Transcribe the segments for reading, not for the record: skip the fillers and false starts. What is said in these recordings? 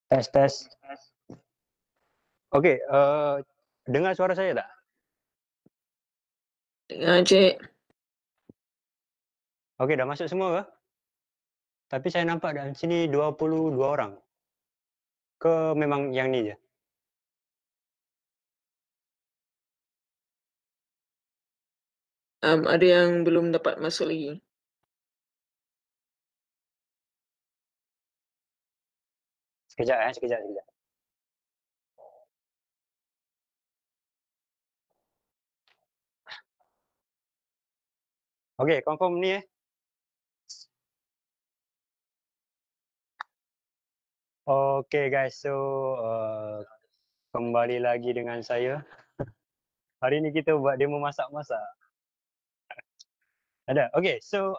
Tes, tes. Okey, dengar suara saya tak? Dengar, Cik. Okey, dah masuk semua ke? Tapi saya nampak dalam sini 22 orang. Ke memang yang ni je? Ada yang belum dapat masuk lagi. Sekejap, sekejap. Okey, confirm ni Okey guys, so kembali lagi dengan saya. Hari ni kita buat demo masak-masak. Ada? Okey, so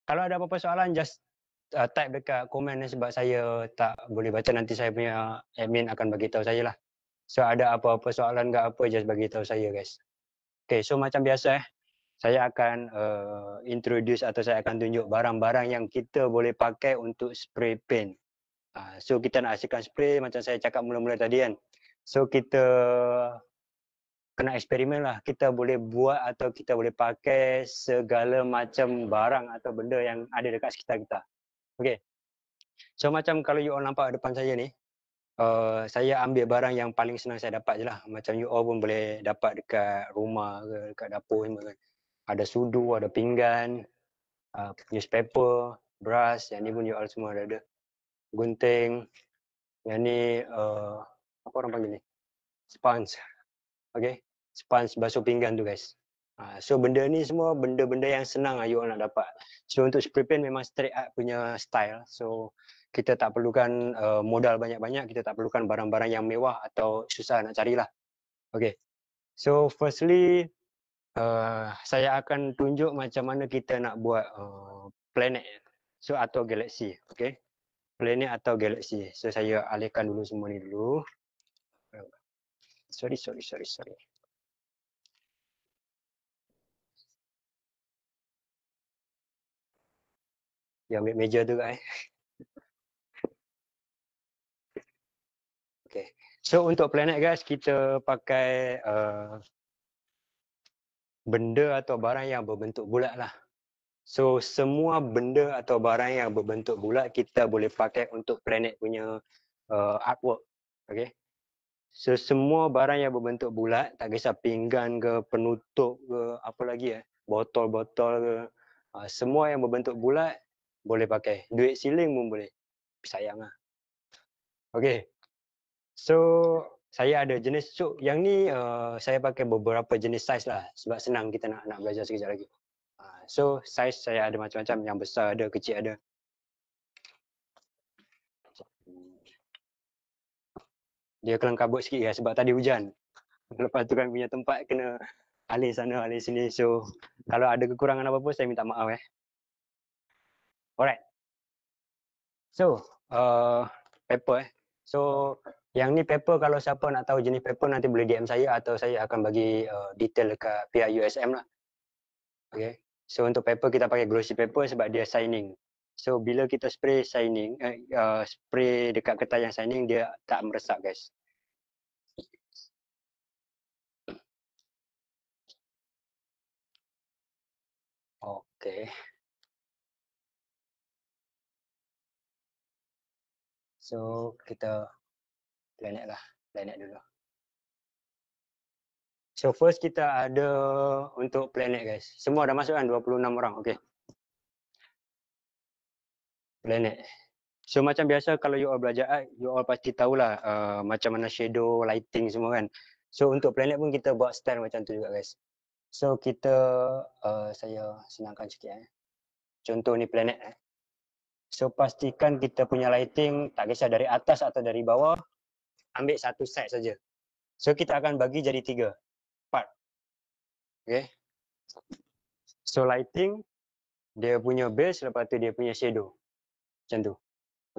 kalau ada apa-apa soalan just type dekat komen sebab saya tak boleh baca, nanti saya punya admin akan bagi tahu saya lah. So ada apa-apa soalan ke apa just bagi tahu saya guys. Okey, so macam biasa saya akan introduce atau saya akan tunjuk barang-barang yang kita boleh pakai untuk spray paint. So kita nak hasilkan spray macam saya cakap mula-mula tadi kan. So kita kena eksperimen lah. Kita boleh buat atau kita boleh pakai segala macam barang atau benda yang ada dekat sekitar kita. Okay. So macam kalau you all nampak depan saya ni, saya ambil barang yang paling senang saya dapat je lah. Macam you all pun boleh dapat dekat rumah ke, dekat dapur semua kan. Ada sudu, ada pinggan, newspaper, brush, yang ni pun you all semua ada. Gunting, yang ni apa orang panggil ni? Sponge. Okay, sponge basuh pinggan tu guys. So benda ni semua benda-benda yang senang you all nak dapat. So untuk spray paint memang straight art punya style. So kita tak perlukan modal banyak-banyak, kita tak perlukan barang-barang yang mewah atau susah nak carilah. Okay, so firstly saya akan tunjuk macam mana kita nak buat planet so atau galaksi. Okay, planet atau galaksi. So saya alihkan dulu semua ni dulu. Sorry. Dia ambil meja tu kan. Okay. So untuk planet guys, kita pakai benda atau barang yang berbentuk bulat lah. So semua benda atau barang yang berbentuk bulat kita boleh pakai untuk planet punya artwork. Okay. So semua barang yang berbentuk bulat, tak kisah pinggan ke, penutup ke, apa lagi botol-botol ke, semua yang berbentuk bulat boleh pakai. Duit siling pun boleh. Sayang lah. Okay. So saya ada jenis, so yang ni saya pakai beberapa jenis saiz lah sebab senang kita nak belajar sekejap lagi. So saiz saya ada macam-macam, yang besar ada, kecil ada. Dia kelam kabut sikit ya sebab tadi hujan. Lepas tu kan punya tempat kena alih sana alih sini, so kalau ada kekurangan apa-apa saya minta maaf Alright. So paper So yang ni paper, kalau siapa nak tahu jenis paper nanti boleh DM saya atau saya akan bagi detail dekat pihak USM lah. Okay. So untuk paper kita pakai glossy paper sebab dia shining. So bila kita spray shining, spray dekat kertas yang shining, dia tak meresap guys. Okay. So kita planet dulu. So first kita ada untuk planet guys. Semua dah masuk kan, 26 orang. Okay. Planet. So macam biasa kalau you all belajar art, you all pasti tahulah macam mana shadow, lighting semua kan. So untuk planet pun kita buat style macam tu juga guys. So kita, saya senangkan sikit Contoh ni planet So pastikan kita punya lighting, tak kisah dari atas atau dari bawah, ambil satu side saja. So kita akan bagi jadi 3 part. Okay. So lighting, dia punya base, lepas tu dia punya shadow. Macam tu.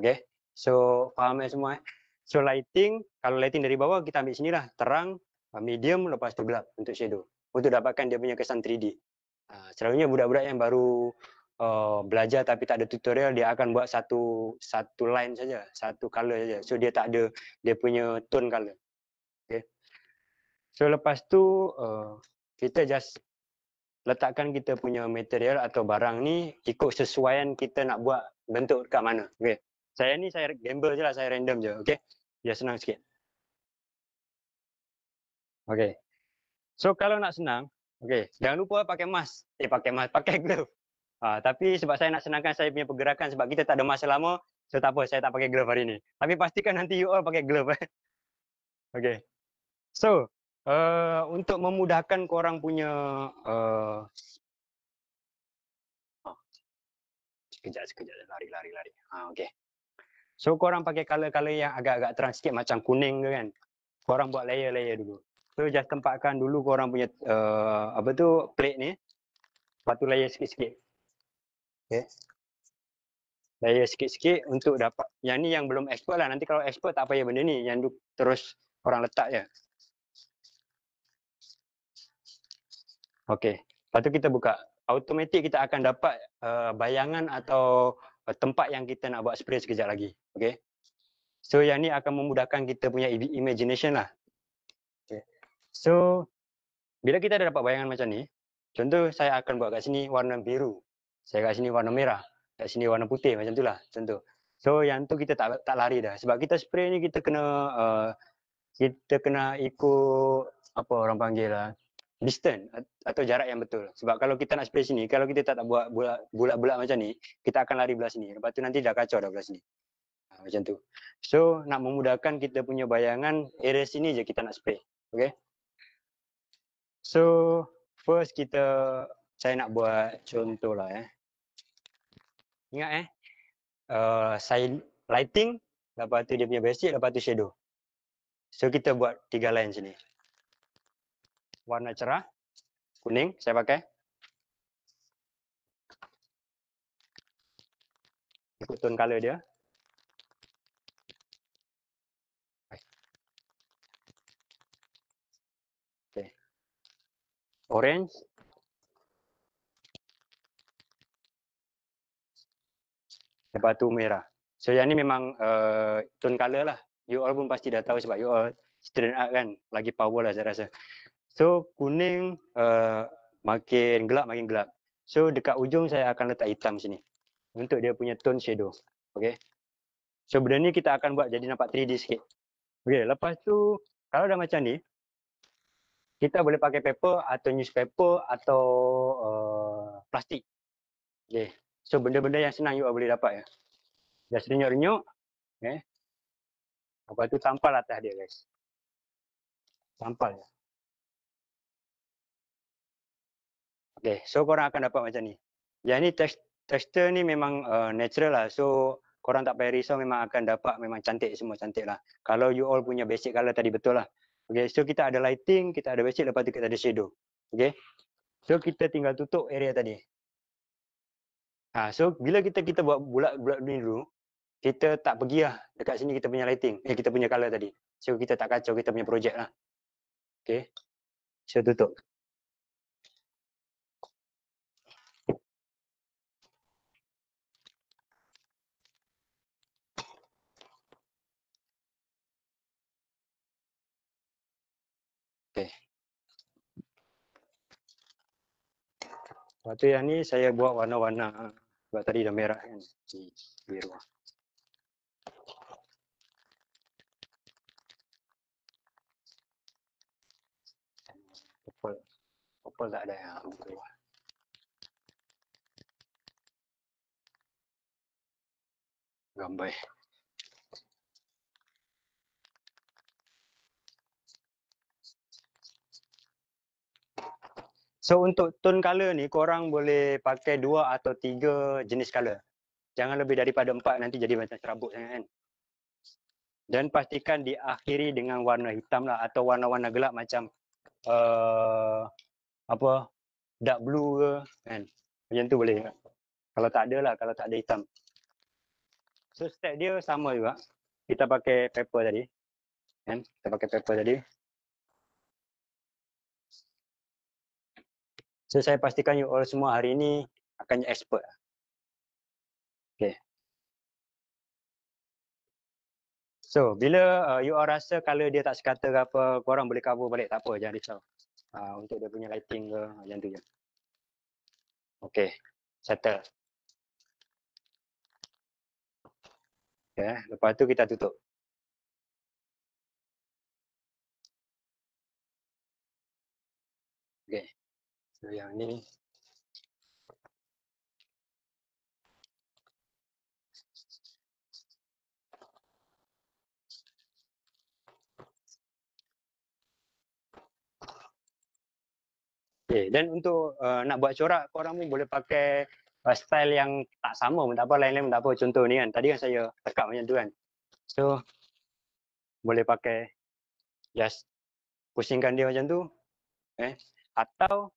Okay. So faham semua So lighting, kalau lighting dari bawah kita ambil sini lah, terang, medium, lepas tu gelap untuk shadow. Untuk dapatkan dia punya kesan 3D. Selalunya budak-budak yang baru belajar tapi tak ada tutorial, dia akan buat satu line saja, satu color saja. So dia tak ada dia punya tone color. Okay. So lepas tu kita just letakkan kita punya material atau barang ni ikut sesuaian kita nak buat bentuk dekat mana. Okay. Saya gamble je lah, saya random je. Okay. Biar senang sikit. Okay. So kalau nak senang, okay, jangan lupa pakai mask. Pakai glove. Tapi sebab saya nak senangkan saya punya pergerakan sebab kita tak ada masa lama, so tak apa, saya tak pakai glove hari ni. Tapi pastikan nanti you all pakai glove. Okay. So, untuk memudahkan korang punya sekejap lari. Okay. So korang pakai color-color yang agak-agak terang sikit macam kuning ke kan. Korang buat layer-layer dulu. So just tempatkan dulu korang punya plate ni. Lepas tu layer sikit-sikit. Okay. Layer sikit-sikit untuk dapat. Yang ni yang belum expert lah. Nanti kalau expert tak payah benda ni. Yang terus korang letak je. Okay. Lepas tu kita buka. Automatik kita akan dapat bayangan atau tempat yang kita nak buat spray sekejap lagi. Okay. So yang ni akan memudahkan kita punya imagination lah. Okay. So bila kita dah dapat bayangan macam ni, contoh saya akan buat kat sini warna biru. Saya kat sini warna merah. Kat sini warna putih macam tu lah. Contoh. So yang tu kita tak lari dah. Sebab kita spray ni kita kena ikut apa orang panggil lah, distance atau jarak yang betul. Sebab kalau kita nak spray sini, kalau kita tak buat bulat-bulat macam ni, kita akan lari belah sini. Lepas tu nanti dah kacau dah belah sini. Macam tu. So nak memudahkan kita punya bayangan, area sini je kita nak spray. Okay. So first saya nak buat contoh lah. Ingat saya lighting, lepas tu dia punya basic, lepas tu shadow. So kita buat 3 line sini. Warna cerah, kuning saya pakai. Ikut tone color dia. Okay. Orange. Lepas tu merah. So yang ni memang tone color lah. You all pun pasti dah tahu sebab you all student art kan. Lagi power lah saya rasa. So kuning makin gelap. So dekat ujung saya akan letak hitam sini. Untuk dia punya tone shadow. Okay. So benda ni kita akan buat jadi nampak 3D sikit. Okay. Lepas tu kalau dah macam ni, kita boleh pakai paper atau newspaper atau plastik. Okay. So benda-benda yang senang you all boleh dapat ya. Just renyuk-renyuk. Okay. Lepas tu tampal atas dia guys. Tampal je. Okay. So korang akan dapat macam ni. Yang ni texture ni memang natural lah. So korang tak payah risau, memang akan dapat memang cantik, semua cantik lah. Kalau you all punya basic color tadi betul lah. Okay. So kita ada lighting, kita ada basic, lepas tu kita ada shadow. Okay. So kita tinggal tutup area tadi. So bila kita buat bulat-bulat ni dulu, kita tak pergi lah dekat sini kita punya lighting, kita punya color tadi. So kita tak kacau kita punya projek lah. Okay. So tutup. Okay. Lepas tu yang ni saya buat warna-warna. Sebab tadi dah merah kan. Biru. Purple tak ada yang biru. Gambar. So untuk tone color ni korang boleh pakai 2 atau 3 jenis color. Jangan lebih daripada 4, nanti jadi macam serabut sangat kan. Dan pastikan diakhiri dengan warna hitam lah atau warna-warna gelap macam dark blue ke kan. Macam tu boleh. Kalau tak ada lah, kalau tak ada hitam. So step dia sama juga. Kita pakai paper tadi. Kan? Kita pakai paper tadi. So saya pastikan you all semua hari ni akan expert. Okay. So, bila you all rasa color dia tak sekata ke apa, korang boleh cover balik, tak apa, jangan risau. Untuk dia punya lighting ke, macam tu je. Okay, settle. Okay, lepas tu kita tutup. Okay, so yang ni. Okay, dan untuk nak buat corak, korang pun boleh pakai style yang tak sama pun tak apa, lain-lain pun tak apa. Contoh ni kan, tadi kan saya tekap macam tu kan. So, boleh pakai just pusingkan dia macam tu. Atau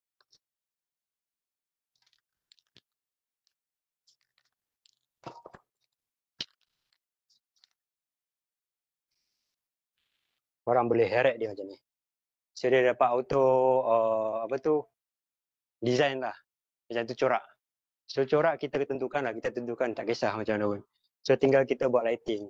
korang boleh heret dia macam ni. So, dia dapat auto apa tu, design lah. Macam tu corak. So, corak kita tentukan lah. Kita tentukan, tak kisah macam mana pun. So, tinggal kita buat lighting.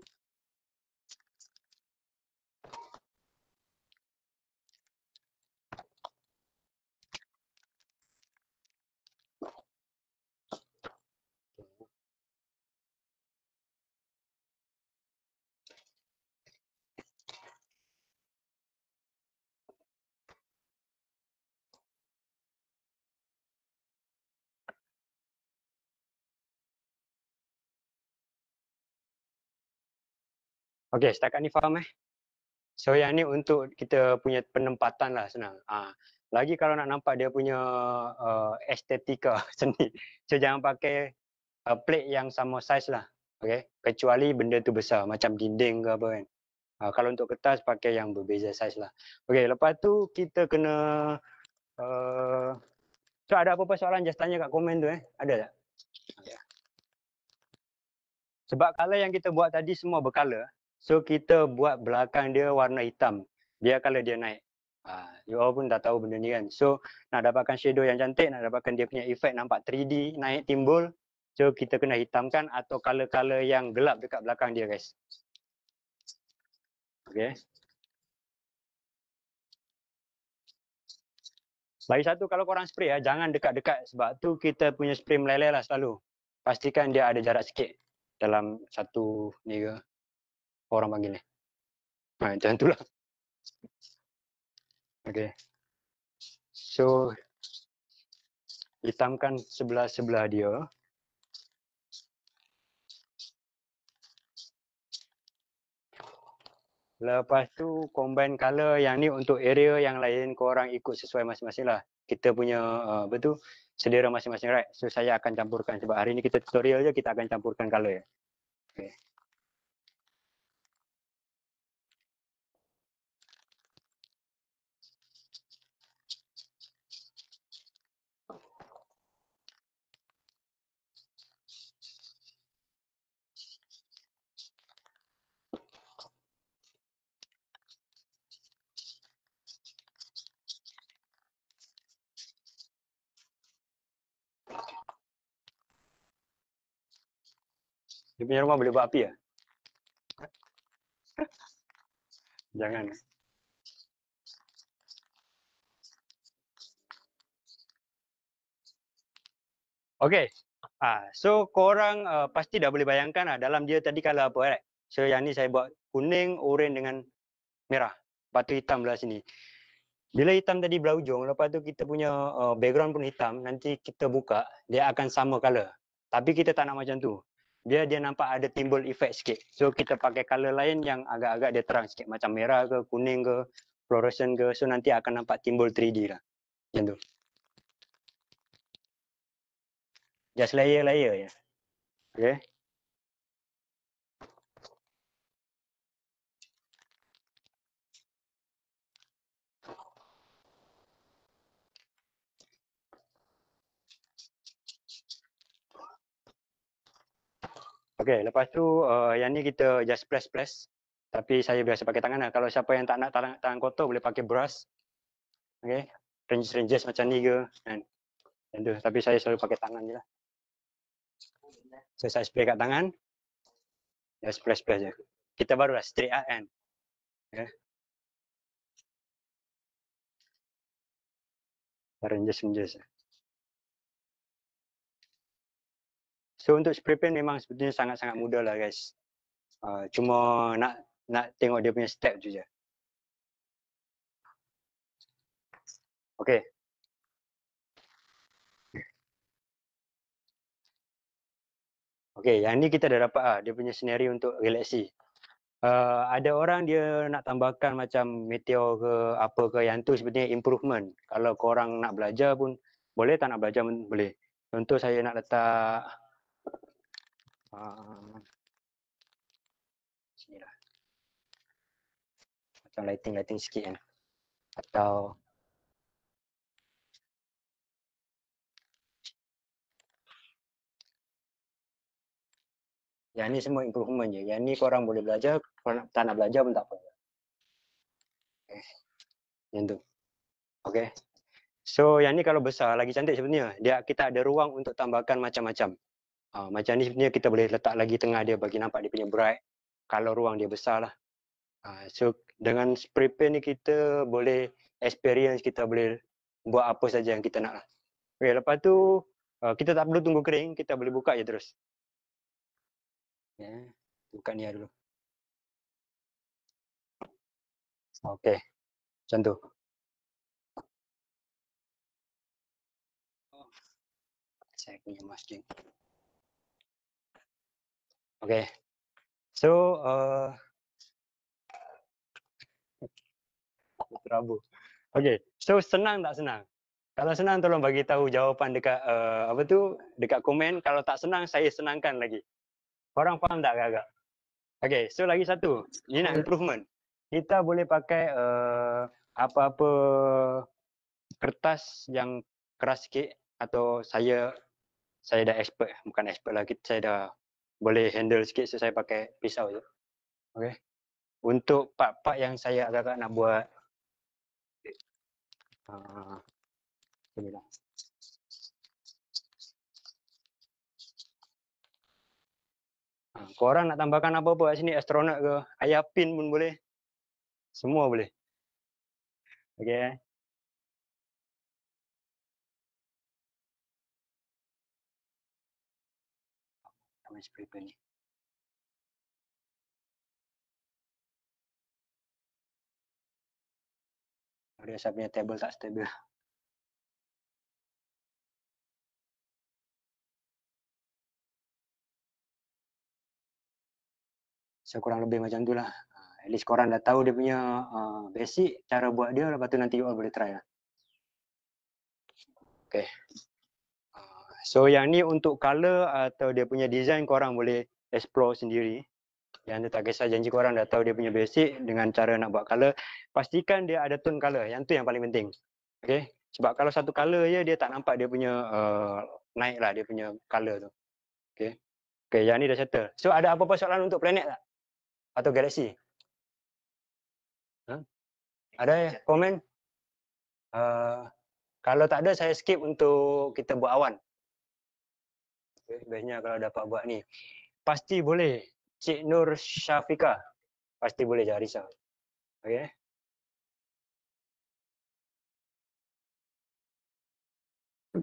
Okay, setakat ni faham So, yang ni untuk kita punya penempatan lah, senang. Lagi kalau nak nampak dia punya estetika seni. So, jangan pakai plate yang sama size lah. Okay, kecuali benda tu besar, macam dinding ke apa kan. Kalau untuk kertas, pakai yang berbeza size lah. Okay, lepas tu kita kena... so, ada apa-apa soalan, just tanya kat komen tu Ada tak? Okay. Sebab color yang kita buat tadi semua bercolor, so kita buat belakang dia warna hitam, biar color dia naik. You all pun dah tahu benda ni kan. So, nak dapatkan shadow yang cantik, nak dapatkan dia punya efek nampak 3D naik timbul, so kita kena hitamkan atau color-color yang gelap dekat belakang dia guys. Okay. Lagi satu, kalau korang spray jangan dekat-dekat, sebab tu kita punya spray meleleh lah selalu. Pastikan dia ada jarak sikit dalam satu ni ke, orang panggil ni. Macam tu lah. Okay. So, hitamkan sebelah-sebelah dia. Lepas tu combine color yang ni untuk area yang lain, korang ikut sesuai masing-masing lah. Kita punya apa tu, selera masing-masing, right? So, saya akan campurkan sebab hari ni kita tutorial je, kita akan campurkan color. Okay. Dia punya rumah boleh buat api lah? Jangan. Okay. So, korang pasti dah boleh bayangkan lah dalam dia tadi color apa, right? So, yang ni saya buat kuning, oranye dengan merah. Lepas tu hitam belah sini. Bila hitam tadi belah ujung, lepas tu kita punya background pun hitam, nanti kita buka, dia akan sama color. Tapi kita tak nak macam tu. Dia nampak ada timbul efek sikit. So, kita pakai color lain yang agak-agak dia terang sikit. Macam merah ke, kuning ke, fluorescent ke. So, nanti akan nampak timbul 3D lah. Macam tu. Just layer-layer je. Okay. Okay, lepas tu yang ni kita just press. Tapi saya biasa pakai tangan lah. Kalau siapa yang tak nak tangan kotor, boleh pakai brush. Okay. Ranges macam ni ke. Kan? Tapi saya selalu pakai tangan je lah. So saya spray kat tangan. Ya spray je. Kita barulah straight out kan. Ya. Renjes. So untuk spray paint memang sebetulnya sangat-sangat mudah lah guys. Cuma nak tengok dia punya step tu je. Okay. Okay, yang ni kita dah dapat dia punya senario untuk galaksi. Ada orang dia nak tambahkan macam meteor ke apa ke, yang tu sebenarnya improvement. Kalau korang nak belajar pun boleh, tak nak belajar pun boleh. Contoh saya nak letak sini lah. Macam lighting sikit kan. Atau yang ni semua improvement je. Yang ni korang boleh belajar, korang tak nak belajar pun tak apa. Okay. Yang tu. Okay. So yang ni kalau besar lagi cantik sebenarnya. Kita ada ruang untuk tambahkan macam-macam. Macam ni sebenarnya kita boleh letak lagi tengah dia bagi nampak dia punya bright. Kalau ruang dia besar lah. So dengan spray paint ni kita boleh experience, kita boleh buat apa saja yang kita nak lah. Okay, lepas tu kita tak perlu tunggu kering, kita boleh buka je terus. Buka ni dulu. Okay, macam tu. Saya punya masking. Okay, so terabu. Okay, so senang tak senang? Kalau senang tolong bagi tahu jawapan dekat dekat komen. Kalau tak senang saya senangkan lagi. Korang faham tak agak-agak? Okay, so lagi satu. Ni nak improvement. Kita boleh pakai apa-apa kertas yang keras sikit, atau saya dah expert, bukan expert lah, saya dah boleh handle sikit, so saya pakai pisau je. Okay. Untuk part-part yang saya agak-agak nak buat inilah. Korang nak tambahkan apa-apa kat sini, astronot ke, ayah pin pun boleh. Semua boleh. Okay. Nama spray paint ni. Dia saya punya table tak stable. So kurang lebih macam tu lah. At least korang dah tahu dia punya basic, cara buat dia, lepas tu nanti you all boleh try lah. Okay. So yang ni untuk color atau dia punya design korang boleh explore sendiri. Yang tu tak kisah, janji korang dah tahu dia punya basic dengan cara nak buat color. Pastikan dia ada tone color, yang tu yang paling penting. Okay. Sebab kalau satu color je dia tak nampak dia punya naik lah dia punya color tu. Okay. Okay, yang ni dah settle. So ada apa-apa soalan untuk planet tak? Atau galaksi? Ada komen? Kalau tak ada, saya skip untuk kita buat awan. Okay, biasanya kalau dapat buat ni. Pasti boleh. Cik Nur Syafika. Pasti boleh, jangan risau. Okay.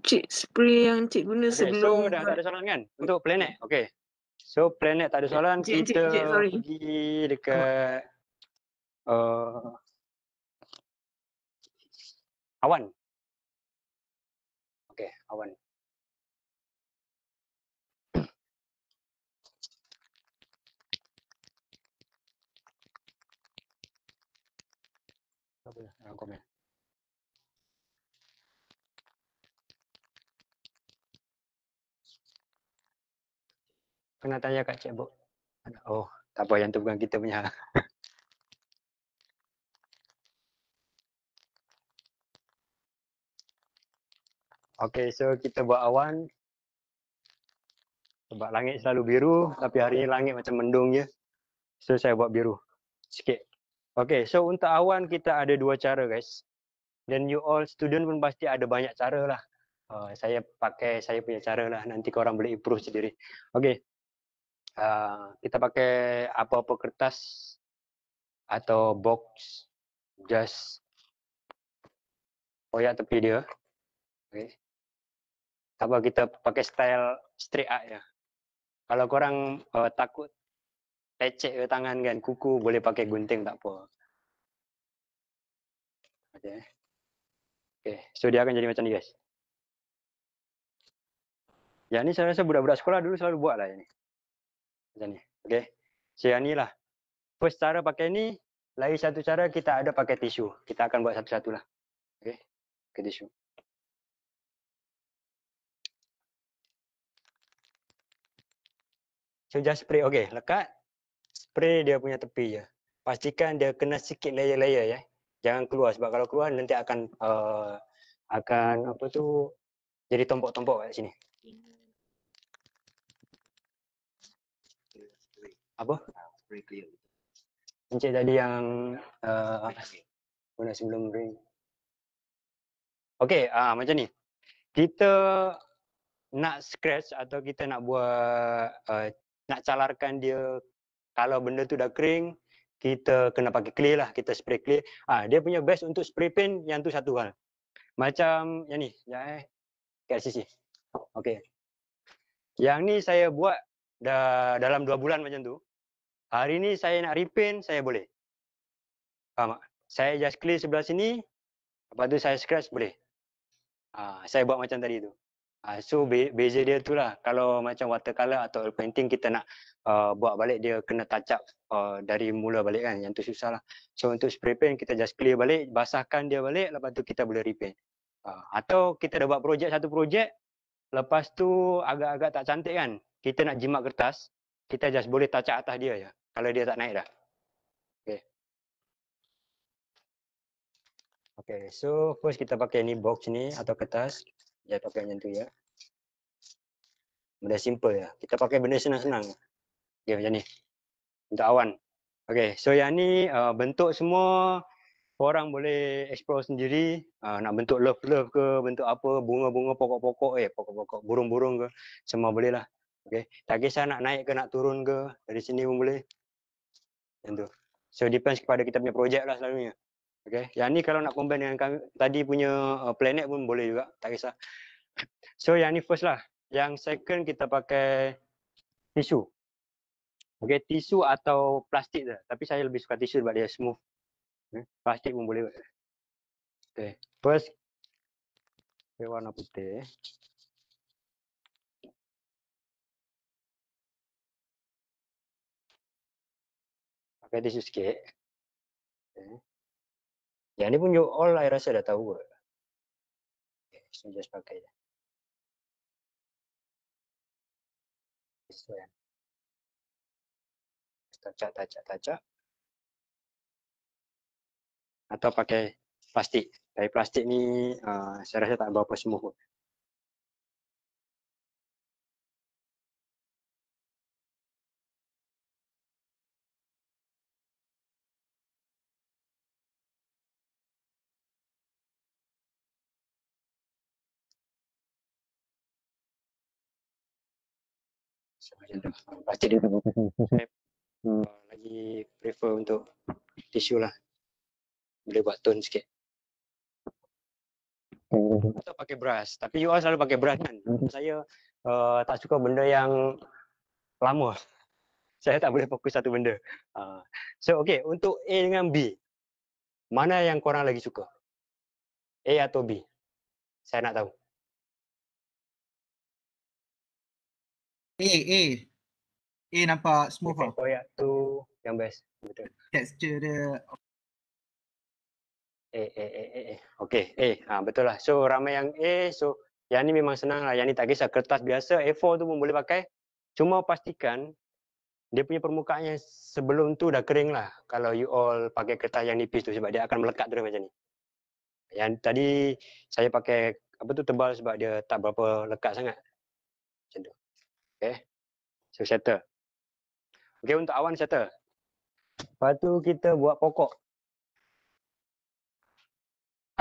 Cik spray yang cik guna sebelum. So dah tak ada soalan kan? Untuk planet. Okay. So planet tak ada soalan. Kita pergi dekat awan. Okay, awan. Apa komen? Kena tanya kat Cik Bo. Oh, tak apa, yang tu bukan kita punya. Okay, so kita buat awan. Sebab langit selalu biru, tapi hari ni langit macam mendung je. So saya buat biru sikit. Okay, so untuk awan kita ada dua cara guys. Dan you all student pun pasti ada banyak cara lah. saya pakai saya punya cara lah, nanti korang boleh improve sendiri. Okey. Kita pakai apa-apa kertas atau box, just koyak tepi dia. Okey. Tak apa, kita pakai style straight art ya. Kalau korang takut lecet ke tangan kan, kuku, boleh pakai gunting tak apa. Okey. Okey, so dia akan jadi macam ni guys. Yang ni saya rasa budak-budak sekolah dulu selalu buat lah yang ni. Macam ni. Okey. So yang ni lah. First cara pakai ni, lagi satu cara kita ada pakai tisu. Kita akan buat satu-satu lah. Okey. Pakai tisu. So just spray. Okey, lekat. Spray dia punya tepi je. Pastikan dia kena sikit layer-layer ya. Jangan keluar, sebab kalau keluar nanti akan apa tu, jadi tompok-tompok kat sini. Apa? Spray clear. Encik tadi yang guna sebelum ring. Okey, macam ni. Kita nak scratch atau kita nak buat nak calarkan dia, kalau benda tu dah kering, kita kena pakai clear lah, kita spray clear. Dia punya best untuk spray paint yang tu satu hal. Macam yang ni, sekejap kat sisi. Okey. Yang ni saya buat dah dalam 2 bulan macam tu. Hari ni saya nak repaint, saya boleh. Faham tak? Saya just clear sebelah sini, lepas tu saya scratch boleh. Saya buat macam tadi tu. So beza dia tu lah. Kalau macam watercolor atau oil painting, kita nak buat balik, dia kena touch up dari mula balik kan. Yang tu susah lah. So untuk spray paint, kita just clear balik, basahkan dia balik, lepas tu kita boleh repaint. Atau kita dah buat satu projek, lepas tu agak-agak tak cantik kan, kita nak jimat kertas, kita just boleh touch up atas dia je, kalau dia tak naik dah. Okay. Okay, so first kita pakai ni box ni atau kertas. Dia pakai macam tu ya. Benda simple ya. Kita pakai benda senang-senang. Okay, macam ni. Untuk awan. Okay, so yang ni bentuk semua korang boleh explore sendiri. Nak bentuk love-love ke, bentuk apa, bunga-bunga, pokok-pokok, pokok-pokok, burung-burung ke, semua boleh lah. Okay, tak kisah nak naik ke, nak turun ke, dari sini pun boleh. Macam tu. So depends kepada kita punya projek lah selalunya. Okay, yang ni kalau nak combine dengan kami, tadi punya planet pun boleh juga, tak kisah. So yang ni first lah. Yang second kita pakai tisu. Okay, tisu atau plastik je. Tapi saya lebih suka tisu sebab dia smooth. Plastik pun boleh. Okay, first pakai warna putih. Pakai tisu sikit. Okay. Yang ni pun you all I rasa dah tahu. Okay, so just pakai je. Tisu kan. Tacak. Atau pakai plastik. Dari plastik ni saya rasa tak berapa smooth pun. So, macam tu. Plastik dia tak berapa smooth. Saya lagi prefer untuk tisu lah. Boleh buat tone sikit. Atau pakai brush. Tapi you all selalu pakai brush kan. Saya tak suka benda yang lama. Saya tak boleh fokus satu benda. So okay, untuk A dengan B, mana yang korang lagi suka? A atau B? Saya nak tahu. A. A nampak smooth lah. Koyak tu yang best. Betul. Texture dia. Okay, betul lah. So ramai yang A, so yang ni memang senang lah. Yang ni tak kisah, kertas biasa, A4 tu pun boleh pakai. Cuma pastikan dia punya permukaan yang sebelum tu dah kering lah. Kalau you all pakai kertas yang nipis tu, sebab dia akan melekat terus macam ni. Yang tadi saya pakai apa tu tebal sebab dia tak berapa lekat sangat. Macam tu. Okay. So settle. Okay, untuk awan settle. Lepas tu kita buat pokok.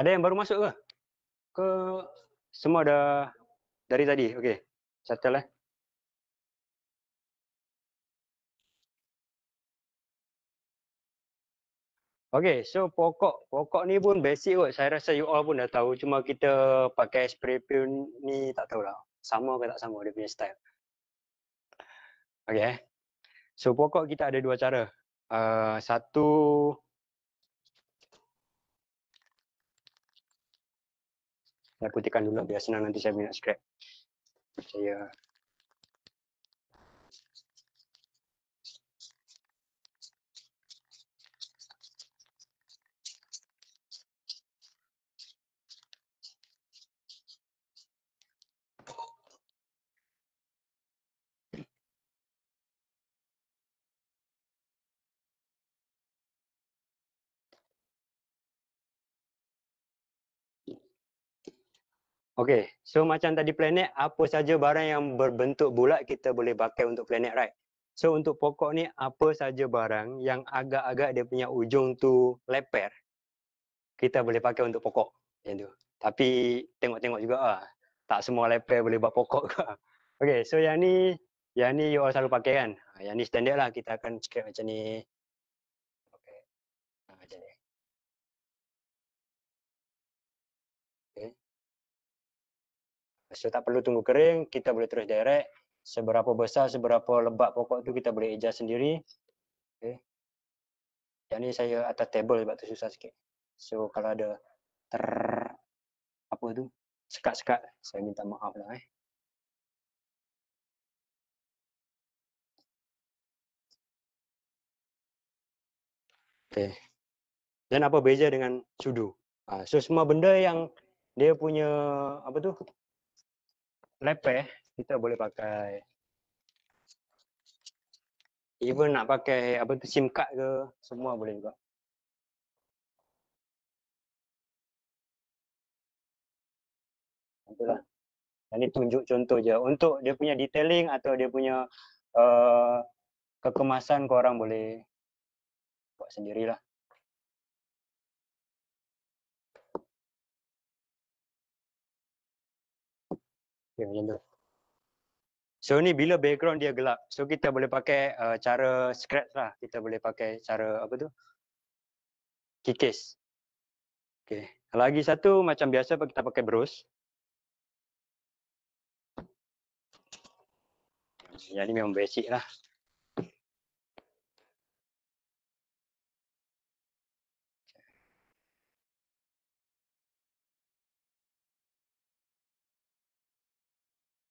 Ada yang baru masuk ke? semua dah dari tadi. Okey. Settle eh. Okey, so pokok ni pun basic kot. Saya rasa you all pun dah tahu. Cuma kita pakai spray paint ni tak tahulah. Sama ke tak sama dia punya style. Okey. So pokok kita ada dua cara. Satu, saya putihkan dulu biar senang nanti saya nak scrap. Saya okey, so macam tadi planet, apa saja barang yang berbentuk bulat kita boleh pakai untuk planet, right? So untuk pokok ni, apa saja barang yang agak-agak dia punya ujung tu leper, kita boleh pakai untuk pokok. Yang tu. Tapi tengok-tengok juga lah. Tak semua leper boleh buat pokok ke. Okey, so yang ni you all selalu pakai kan? Yang ni standard lah, kita akan scrap macam ni. Okey. Macam ni. Okay. So tak perlu tunggu kering, kita boleh terus direct. Seberapa besar, seberapa lebat pokok tu kita boleh adjust sendiri. Okay. Yang ni saya atas table sebab tu susah sikit. So kalau ada apa tu, sekat-sekat, saya minta maaf lah Okay. Dan apa beza dengan sudu? So semua benda yang dia punya apa tu, leper, kita boleh pakai. Even nak pakai apa tu, SIM card ke, semua boleh juga. Itulah. Ini tunjuk contoh je. Untuk dia punya detailing atau dia punya kekemasan, korang boleh buat sendirilah. Okay, macam tu. So ni bila background dia gelap, so kita boleh pakai cara scratch lah. Kita boleh pakai cara apa tu, kikis. Okay. Lagi satu macam biasa kita pakai brush. Yang ni memang basic lah.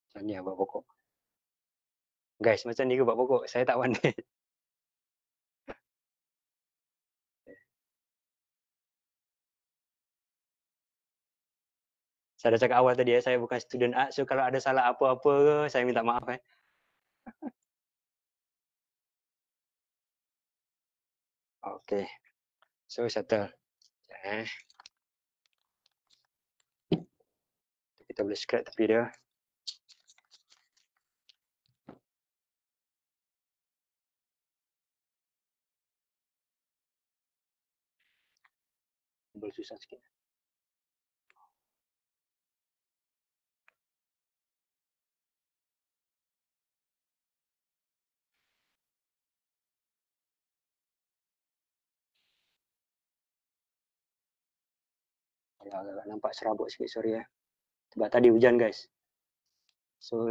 Macam ni lah buat pokok. Guys, macam ni ke buat pokok? Saya tak pandai. Saya dah cakap awal tadi saya bukan student art. So kalau ada salah apa-apa ke, saya minta maaf Okay. So settle. Kita boleh scratch tepi dia. Boleh susah sikit. Agak nampak serabut sikit, sorry Sebab tadi hujan guys. So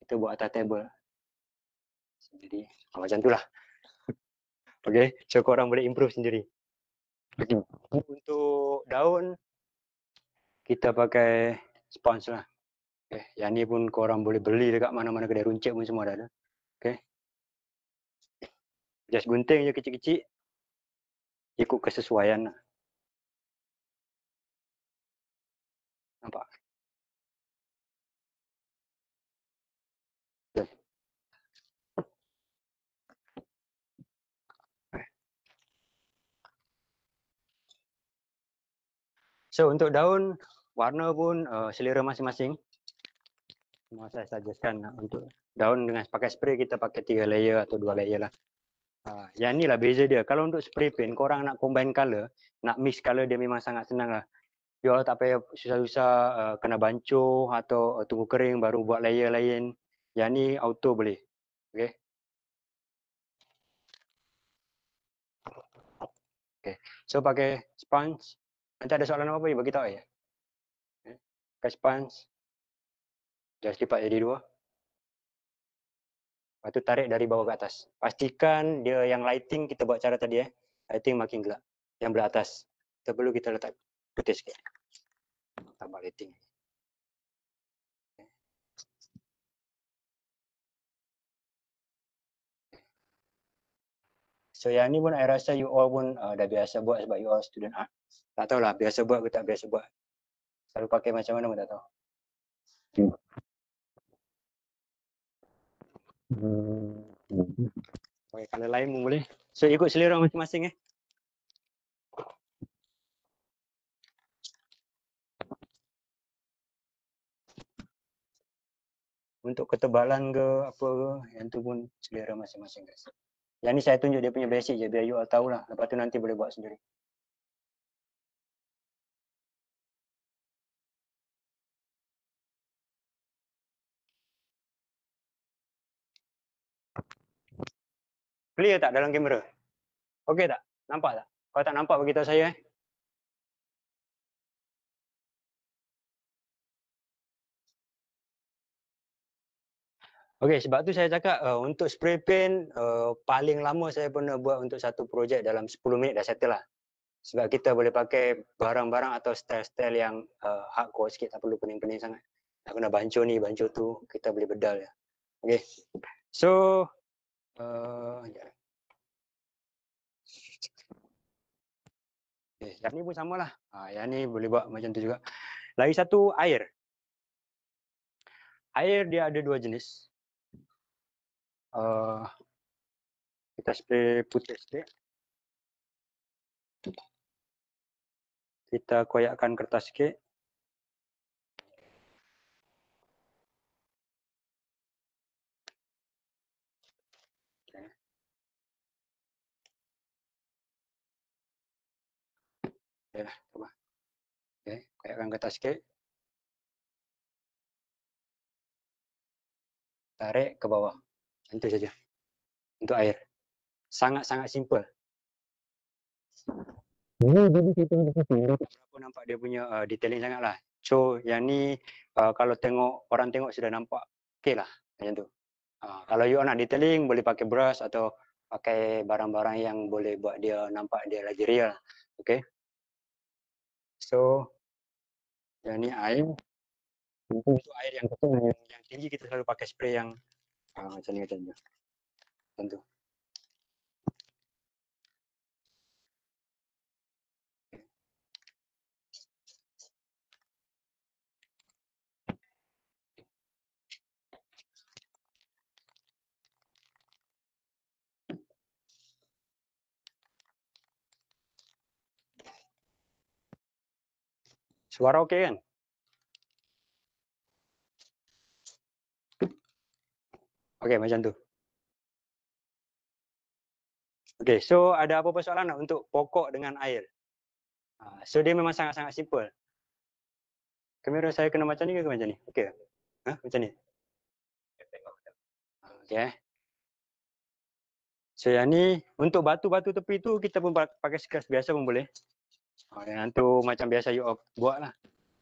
kita buat atas table. Jadi macam tu lah. Okay, so korang boleh improve sendiri. Okay. Untuk daun, kita pakai sponge lah. Okay. Yang ni pun korang boleh beli dekat mana-mana kedai runcit pun semua dah ada. Okay. Just gunting je kecil-kecil. Ikut kesesuaian lah. Nampak? Okay. So untuk daun, warna pun selera masing-masing. Cuma saya suggestkan untuk daun dengan pakai spray kita pakai 3 layer atau 2 layer lah. Yang ni lah beza dia. Kalau untuk spray paint, korang nak combine colour, nak mix colour dia memang sangat senang lah. You all tak payah susah-susah kena bancuh atau tunggu kering baru buat layer lain. Yang ni auto boleh. Okay. Okay. So pakai sponge. Nanti ada soalan apa-apa you bagi tahu ya. Okay. Pakai sponge. Just lipat jadi 2. Lepas tu tarik dari bawah ke atas. Pastikan dia yang lighting kita buat cara tadi lighting makin gelap. Yang belah atas. Kita perlu kita letak putih sikit. Tambah lighting. So yang ni pun saya rasa you all pun dah biasa buat sebab you all student art. Tak tahulah biasa buat ke tak biasa buat. Selalu pakai macam mana pun tak tahu. Pakai colour lain pun boleh. So ikut selera masing-masing Untuk ketebalan ke apa ke, yang tu pun selera masing-masing guys. Yang ni saya tunjuk dia punya basic je biar you all tahulah. Lepas tu nanti boleh buat sendiri. Clear tak dalam kamera? Okey tak? Nampak tak? Kalau tak nampak beritahu saya Okey, sebab tu saya cakap untuk spray paint paling lama saya pernah buat untuk satu projek dalam 10 minit dah settle lah. Sebab kita boleh pakai barang-barang atau style-style yang hardcore sikit, tak perlu pening-pening sangat. Tak kena bancuh ni, bancuh tu, kita boleh bedal je. Okey. So yang ni pun samalah. Yang ni boleh buat macam tu juga. Lagi satu air. Air dia ada 2 jenis. Kita spray putih sikit. Kita koyakkan kertas sikit. Okay lah, coba. Okay, koyakkan kertas sikit. Tarik ke bawah. Itu saja. Untuk air. Sangat-sangat simple. Berapa nampak dia punya detailing sangat lah. So yang ni kalau tengok orang tengok sudah nampak okey lah macam tu. Kalau you nak detailing boleh pakai brush atau pakai barang-barang yang boleh buat dia nampak dia lagi real. Okay. So yang ni air. Untuk air yang kecil yang tinggi kita selalu pakai spray yang macam ni macam tu. Macam tu. Suara okey kan? Okey, macam tu. Okey, so ada apa-apa soalan nak untuk pokok dengan air? So dia memang sangat-sangat simple. Kamera saya kena macam ni ke macam ni? Okey. Macam ni. Okey. So yang ni untuk batu-batu tepi tu kita pun pakai skelas biasa pun boleh. Yang tu macam biasa you buat lah.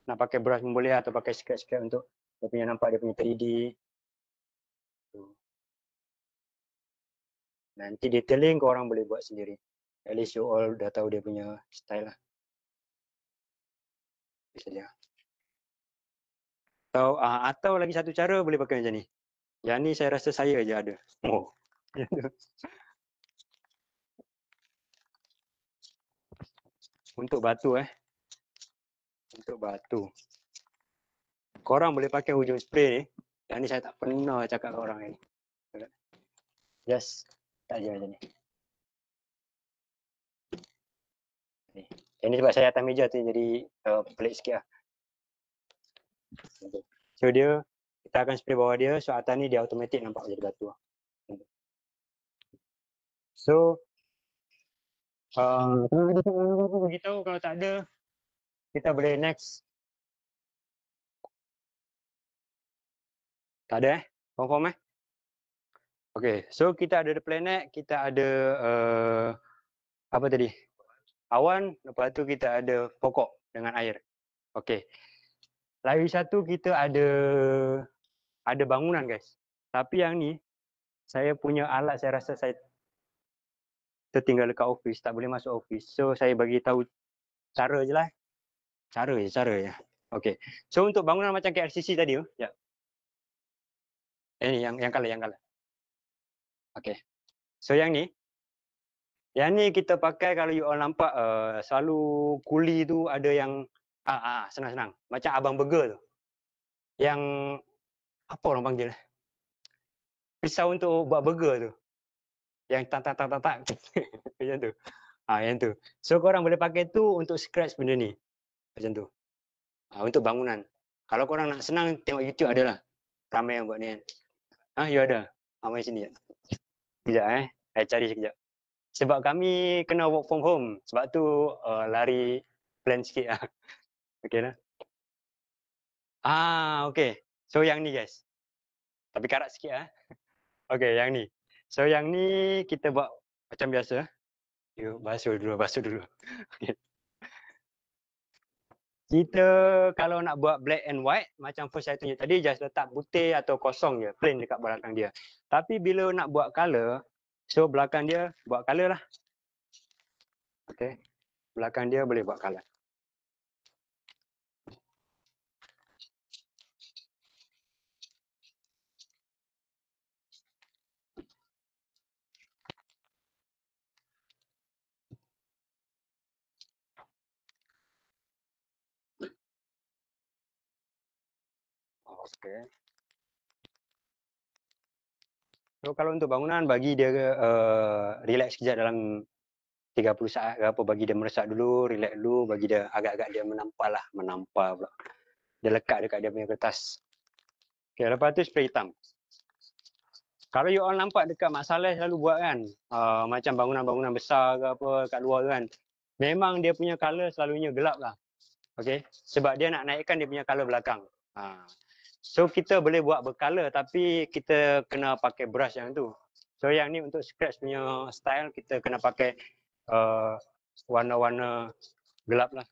Nak pakai brush pun boleh atau pakai skelas-skelas untuk dia punya nampak dia punya 3D. Nanti detailing korang boleh buat sendiri. At least you all dah tahu dia punya style lah. Bisa atau lagi satu cara boleh pakai macam ni. Yang ni saya rasa saya je ada. Untuk batu Untuk batu. Korang boleh pakai hujung spray ni. Yang ni saya tak pernah cakap ke orang ni. Just tak je macam ni. Yang ni sebab saya atas meja tu jadi pelik sikit lah. So dia, kita akan spray bawah dia. So atas ni dia automatik nampak jadi batu lah. So kalau ada soalan apa beritahu, kalau tak ada kita boleh next. Tak ada confirm Okay, so kita ada the planet, kita ada apa tadi? Awan, lepas tu kita ada pokok dengan air. Okay. Lagi satu kita ada bangunan guys. Tapi yang ni saya punya alat, saya rasa saya tertinggal dekat office, tak boleh masuk office. So saya bagi tahu cara je lah. Cara je. Okay. So untuk bangunan macam KLCC tadi tu, ya. Ni yang colour. Okay. So yang ni kita pakai kalau you all nampak selalu kuli tu ada yang senang. Macam abang burger tu. Yang apa orang panggil? Pisau untuk buat burger tu. Yang tak macam tu. Yang tu. So korang boleh pakai tu untuk scratch benda ni. Macam tu. Untuk bangunan. Kalau korang nak senang tengok YouTube adalah. Ramai yang buat ni kan. You ada? Mari sini. Sekejap saya cari sekejap. Sebab kami kena work from home. Sebab tu lari plan sikit lah. Okay lah. Okay. So yang ni guys. Tapi karat sikit Okay, yang ni. So yang ni kita buat macam biasa. You basuh dulu. Okay. Kita kalau nak buat black and white, macam first saya tunjuk tadi, just letak putih atau kosong je, plain dekat belakang dia. Tapi bila nak buat color, so belakang dia buat color lah. Okay. Belakang dia boleh buat color. Okay. So kalau untuk bangunan, bagi dia relax sekejap dalam 30 saat ke apa, bagi dia meresap dulu, relax dulu, bagi dia agak-agak dia menampal pula. Dia lekat dekat dia punya kertas. Okay, lepas tu spray hitam. Kalau you all nampak dekat Mak Saleh selalu buat kan, macam bangunan-bangunan besar ke apa kat luar kan, memang dia punya color selalunya gelap lah. Okay, sebab dia nak naikkan dia punya color belakang. So kita boleh buat bercolor tapi kita kena pakai brush yang tu. So yang ni untuk scratch punya style kita kena pakai warna-warna gelap lah.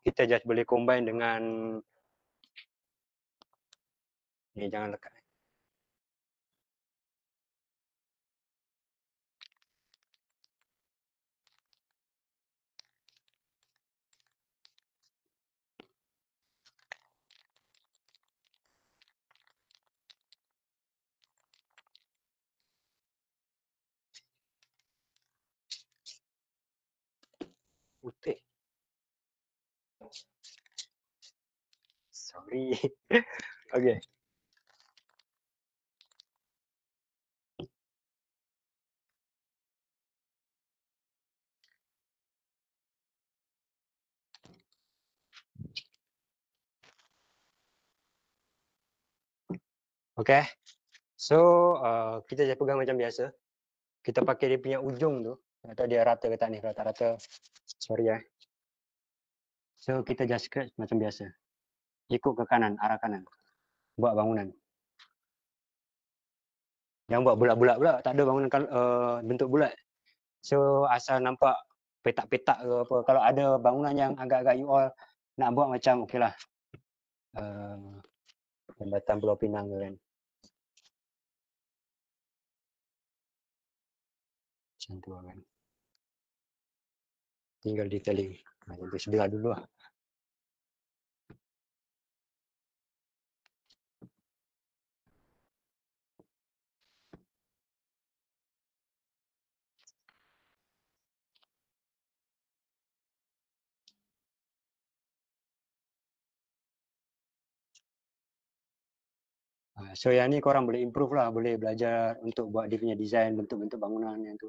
Kita just boleh combine dengan ni, jangan lekat. Putih. Sorry. Okay. Okay. So kita just pegang macam biasa. Kita pakai dia punya ujung tu. Atau dia rata ke tak ni. Kalau tak rata, sorry So kita just scratch macam biasa. Ikut ke kanan, arah kanan. Buat bangunan. Jangan buat bulat-bulat pula. Tak ada bangunan bentuk bulat. So asal nampak petak-petak ke apa. Kalau ada bangunan yang agak-agak you all nak buat macam okey lah. Jambatan Pulau Pinang ke kan. Macam tu kan. Tinggal detailing. Macam tu sebelah dulu lah. So yang ni korang boleh improve lah. Boleh belajar untuk buat dia punya design, bentuk-bentuk bangunan yang tu.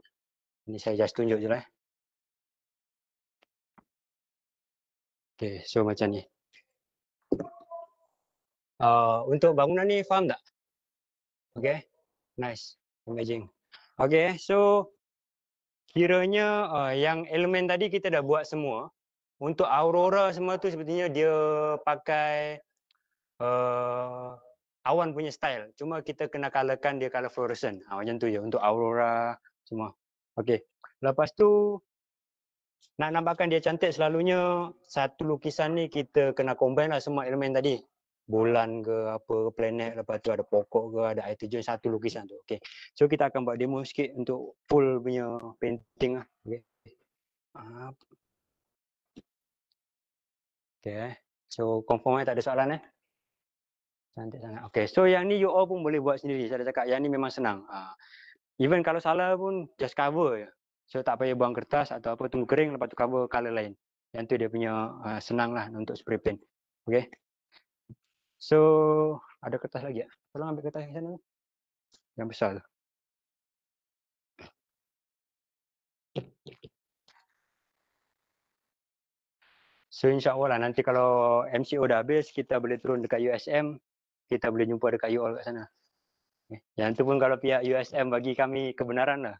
Ini saya just tunjuk je lah. Okay, so macam ni. Untuk bangunan ni faham tak? Okay, nice, amazing. Okay, so kiranya yang elemen tadi kita dah buat semua. untuk Aurora semua tu sepertinya dia pakai awan punya style. Cuma kita kena colorkan dia color fluorescent. Macam tu je untuk Aurora semua. Okey. Lepas tu nak nampakkan dia cantik selalunya satu lukisan ni kita kena combine lah semua elemen tadi. Bulan ke apa, planet, lepas tu ada pokok ke, ada air terjun, satu lukisan tu. Okey. So kita akan buat demo sikit untuk full punya painting lah. Okey. Okay. So confirm tak ada soalan Cantik sangat. Okay. So yang ni you all pun boleh buat sendiri. Saya dah cakap yang ni memang senang. Even kalau salah pun just cover je. So tak payah buang kertas atau apa, tunggu kering lepas tu cover colour lain. Yang tu dia punya senang lah untuk spray paint. Okay. So ada kertas lagi tak? Tolong ambil kertas di sana. Yang besar tu. So insyaAllah lah nanti kalau MCO dah habis, kita boleh turun dekat USM. Kita boleh jumpa dekat you all kat sana. Okay. Yang tu pun kalau pihak USM bagi kami kebenaran lah.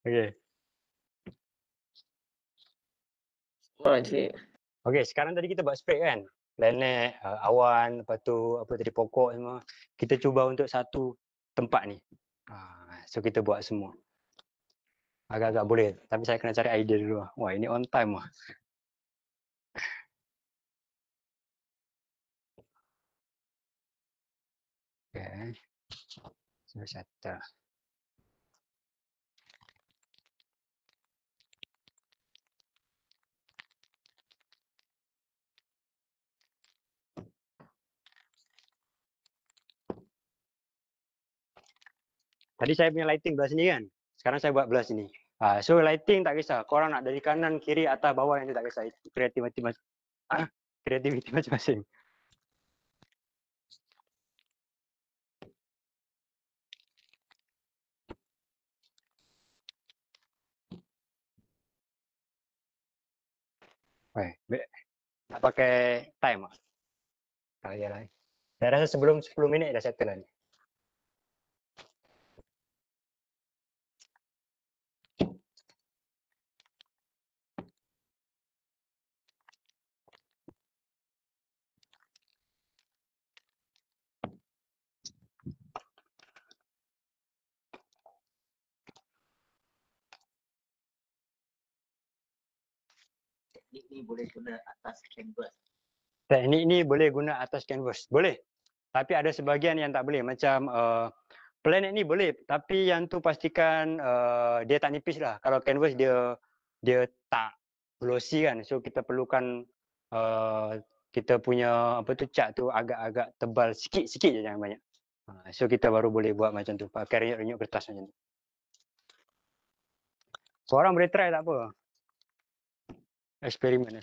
Okay. Wah, cik. Okay, sekarang tadi kita buat spray kan? Planet, awan, lepas tu apa tadi pokok semua. Kita cuba untuk satu tempat ni. So kita buat semua. Agak-agak boleh. Tapi saya kena cari idea dulu. Wah, ini on time lah. Okay. So settle. Tadi saya punya lighting belah sini kan? Sekarang saya buat belah sini. So lighting tak kisah. Korang nak dari kanan, kiri, atas, bawah yang tu tak kisah. Kreativiti masing-masing. Tak pakai time lah. Tak payahlah. Saya rasa sebelum 10 minit dah settle lah ni. Teknik ni boleh guna atas canvas. Teknik ni boleh guna atas canvas. Boleh. Tapi ada sebahagian yang tak boleh. Macam planet ni boleh. Tapi yang tu pastikan dia tak nipis lah. Kalau canvas dia tak glossy kan. So kita perlukan kita punya apa tu cat tu agak-agak tebal sikit-sikit je, jangan banyak. So kita baru boleh buat macam tu. Pakai renyuk kertas macam tu. Korang boleh try tak apa. Eksperimen.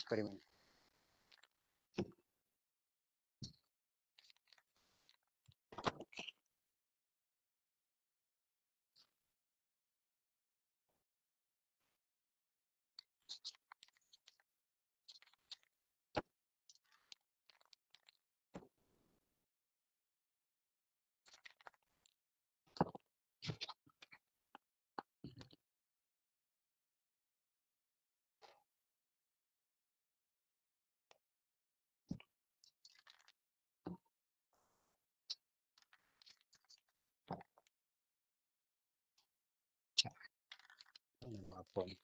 Apa ni?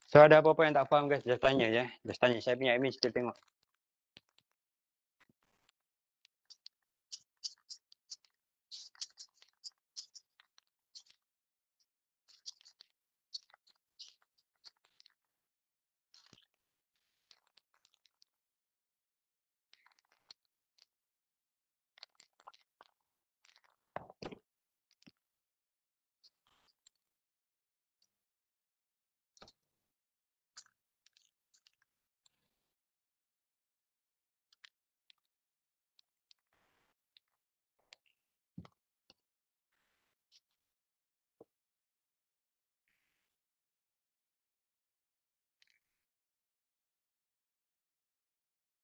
So ada apa-apa yang tak faham guys, just tanya je. Just tanya, saya punya admin still tengok.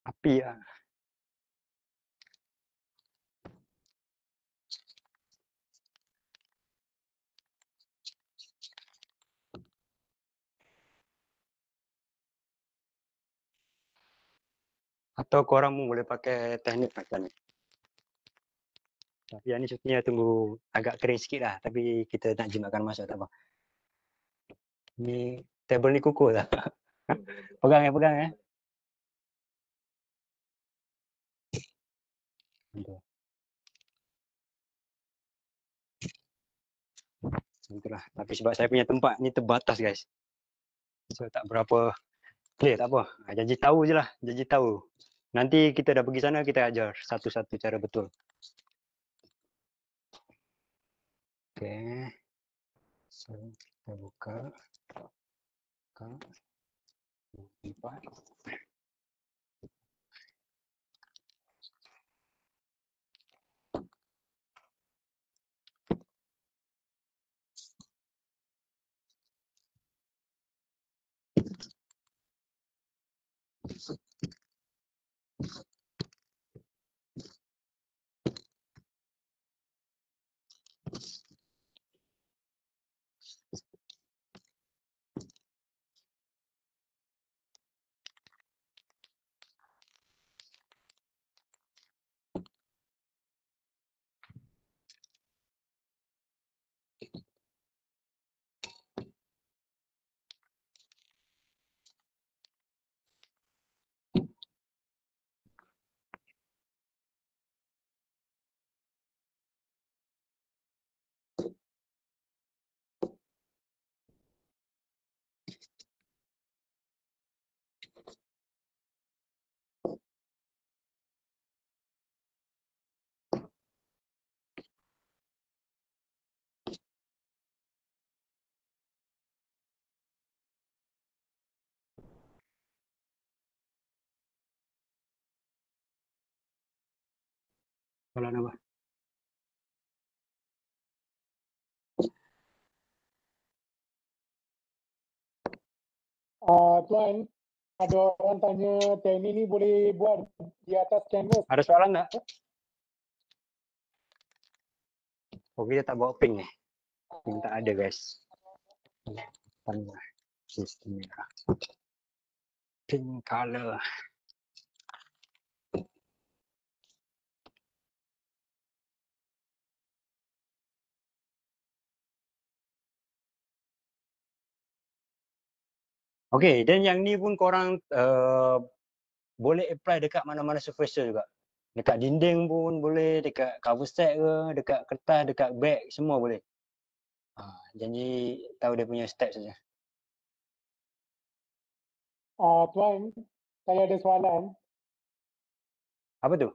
Api lah. Atau korang pun boleh pakai teknik macam ni. Tapi yang ni syutingnya tunggu agak kering sikit lah. Tapi kita nak jimatkan masuk tak apa. Ni table ni kukuh tak? Pegang ya. Betul. Itulah. Tapi sebab saya punya tempat ni terbatas guys. So tak berapa clear, tak apa. Janji tahu je lah. Janji tahu. Nanti kita dah pergi sana, kita ajar satu-satu cara betul. Okay. So kita buka. Empat. Kalau nama. Tuan, ada orang tanya teknik ni boleh buat di atas canvas. Ada soalan tak? Oh, kita tak bawa pink ni. Pink tak ada guys. Tambah sistem merah. Pink color. Okay, dan yang ni pun korang boleh apply dekat mana-mana surface juga. Dekat dinding pun boleh, dekat cover set ke, dekat kertas, dekat bag, semua boleh. Janji tahu dia punya step saja. Tuan, saya ada soalan. Apa tu?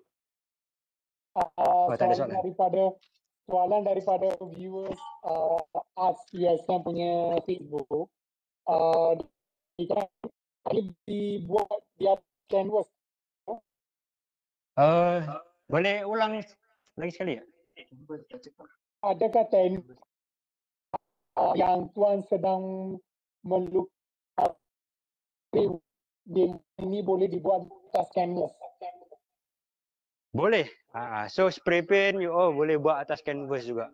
Tak ada soalan. Soalan daripada viewers USM punya Facebook. Dibuat di atas canvas. Boleh ulang lagi sekali ya? Adakah teknik yang Tuan sedang melukis ini boleh dibuat di atas canvas? Boleh. So spray paint you all boleh buat atas canvas juga.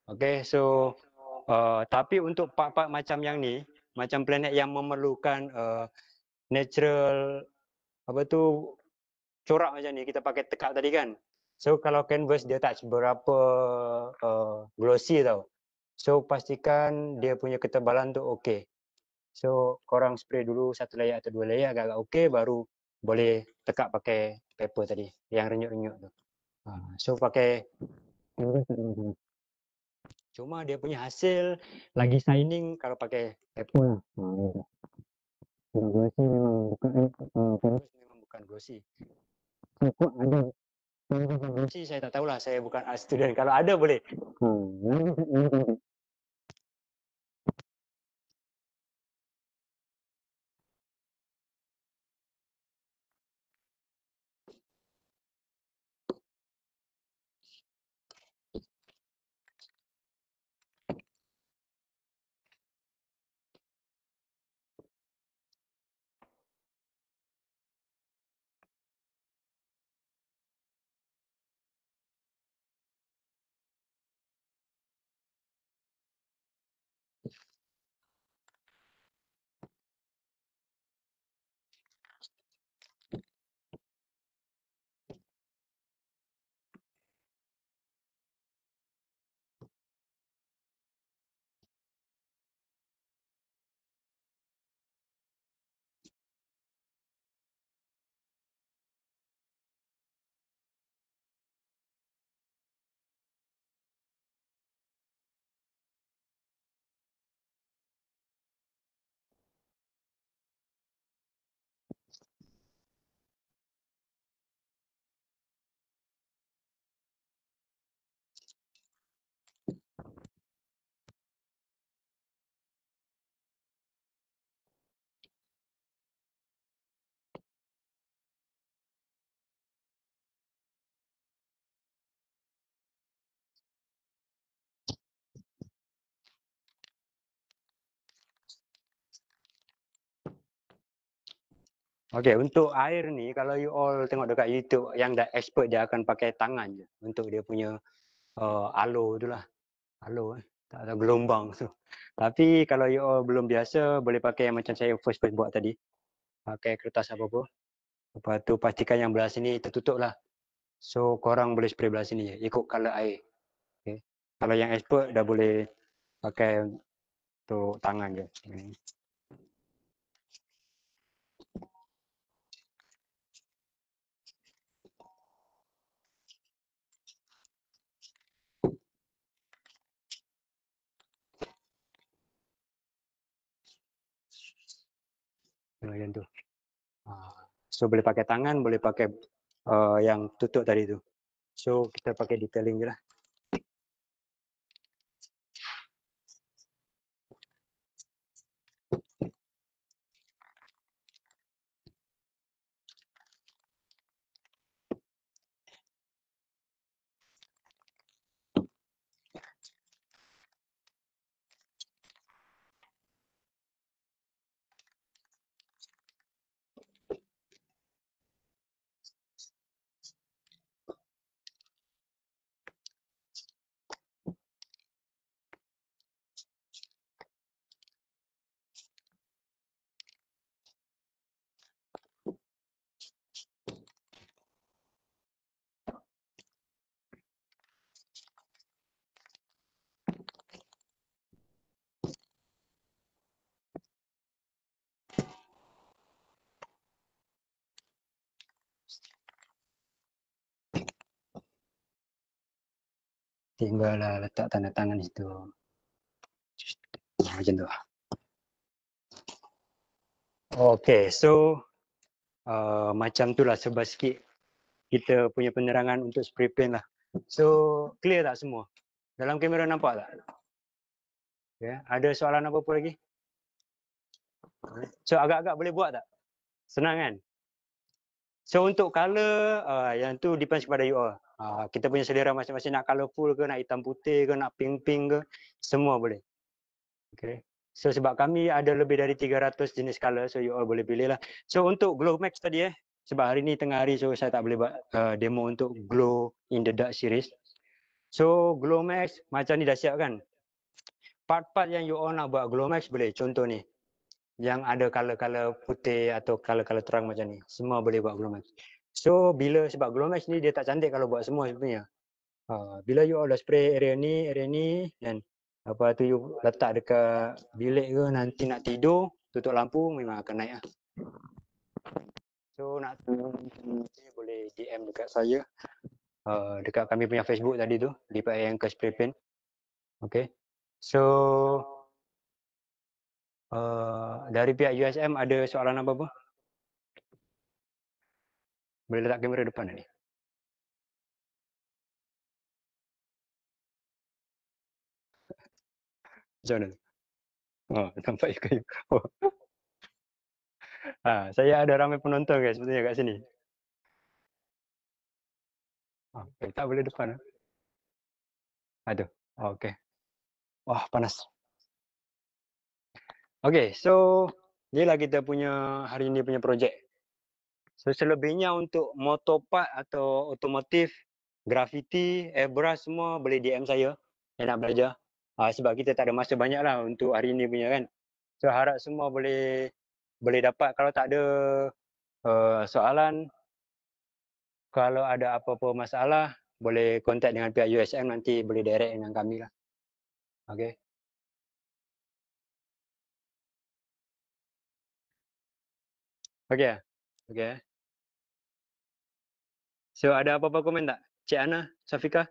Okay, so tapi untuk part-part macam yang ni, macam planet yang memerlukan natural apa tu corak macam ni, kita pakai tekak tadi kan. So kalau canvas dia tak seberapa glossy tau. So pastikan dia punya ketebalan tu okey. So korang spray dulu satu layer atau dua layer agak-agak okey, baru boleh tekak pakai paper tadi yang renyuk-renyuk tu. So pakai canvas tak ada masalah. Cuma dia punya hasil lagi shining kalau pakai paper lah. Glossy memang bukan canvas memang bukan glossy. Kok ada canvas yang glossy saya tak tahulah, saya bukan art student. Kalau ada boleh. Okay, untuk air ni kalau you all tengok dekat YouTube yang dah expert dia akan pakai tangan je untuk dia punya alo tu lah. Alo tak tahu gelombang tu. Tapi kalau you all belum biasa boleh pakai yang macam saya first buat tadi. Pakai kertas apa-apa. Lepas tu pastikan yang belah sini tertutup lah. So korang boleh spray belah sini je ikut colour air. Okay. Kalau yang expert dah boleh pakai untuk tangan je. Macam tu. So boleh pakai tangan, boleh pakai yang tutup tadi tu. So kita pakai detailing je lah. Tinggal lah letak tanda tangan di situ. Macam tu. Okay, so macam tu lah sebab sikit kita punya penerangan untuk spray paint lah. So clear tak semua? Dalam kamera nampak tak? Yeah. Ada soalan apa-apa lagi? So agak-agak boleh buat tak? Senang kan? So untuk colour, yang tu depends kepada you all. Kita punya selera masing-masing nak colourful ke, nak hitam putih ke, nak pink-pink ke, semua boleh. Okay. So sebab kami ada lebih dari 300 jenis colour, so you all boleh pilih lah. So untuk Glow Max tadi sebab hari ni tengah hari so saya tak boleh buat demo untuk Glow in the Dark series. So Glow Max macam ni dah siap kan? Part-part yang you all nak buat Glow Max boleh, contoh ni. Yang ada color-color putih atau color-color terang macam ni. Semua boleh buat Glow Max. So bila sebab Glow Max ni dia tak cantik kalau buat semua sebenarnya. Bila you all dah spray area ni dan apa tu you letak dekat bilik ke nanti nak tidur, tutup lampu memang akan naik lah. So nak nanti boleh DM dekat saya. Dekat kami punya Facebook tadi tu, Lipat Anchor Spray Paint. Okay. So dari pihak USM ada soalan apa-apa? Boleh letak kamera depan ni. Macam mana? Nampak kayu. Saya ada ramai penonton guys sebenarnya kat sini. Tak boleh depan. Aduh. Okey. Wah, panas. Okey, so inilah kita punya hari ini punya projek. So selebihnya untuk motor part atau otomotif, graffiti, airbrush semua boleh DM saya yang nak belajar. Sebab kita tak ada masa banyak lah untuk hari ini punya kan. So harap semua boleh dapat. Kalau tak ada soalan, kalau ada apa-apa masalah, boleh kontak dengan pihak USM nanti boleh direct dengan kami lah. Okay. Okay. Okay. So ada apa-apa komen tak? Cik Ana, Safika?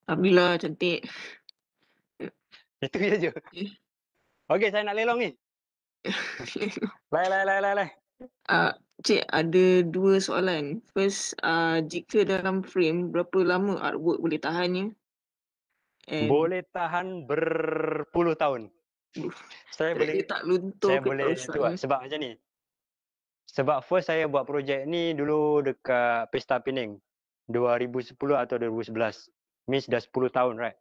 Alhamdulillah cantik. Itu je. Okay, saya nak lelong ni. Lai. Cik, ada 2 soalan. First, jika dalam frame, berapa lama artwork boleh tahannya? And Boleh tahan berpuluh tahun. Saya boleh dia tak luntur ke tak rosak ke? sebab macam ni. Sebab first saya buat projek ni dulu dekat Pesta Pening 2010 atau 2011. Means dah 10 tahun, right?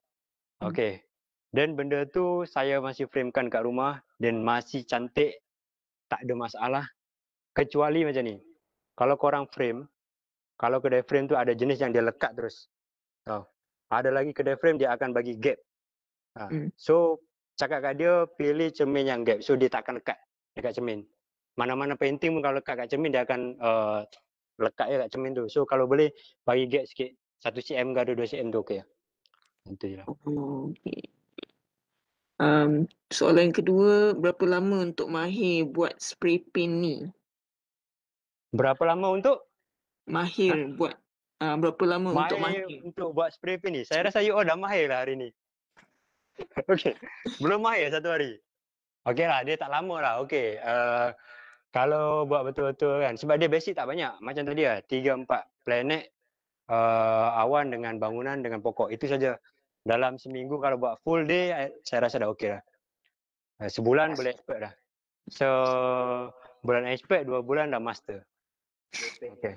Okay. Dan benda tu saya masih framekan kat rumah dan masih cantik, tak ada masalah. Kecuali macam ni. Kalau korang frame, kalau kedai frame tu ada jenis yang dia lekat terus. Tahu. Ada lagi kedai frame dia akan bagi gap. So cakap kat dia pilih cermin yang gap. So dia tak akan lekat dekat cermin. Mana-mana painting pun kalau lekat kat cermin dia akan lekat je kat cermin tu. So kalau boleh bagi gap sikit. 1 cm ke ada 2 cm tu okey. Itu je lah. Oh, okay. Soalan kedua, berapa lama untuk mahir buat spray paint ni? Berapa lama untuk? Mahir buat, berapa lama untuk Mahir mahir? untuk buat spray paint ni. Saya rasa you all dah mahir lah hari ni. Okey. Belum mahir 1 hari. Okey lah, dia tak lama lah. Okey. Kalau buat betul-betul kan. Sebab dia basic tak banyak. Macam tadi lah. 3-4 planet, awan dengan bangunan dengan pokok. Itu saja. Dalam seminggu kalau buat full day, saya rasa dah okey lah. Sebulan boleh expert dah. Bulan expert, 2 bulan dah master. Okey.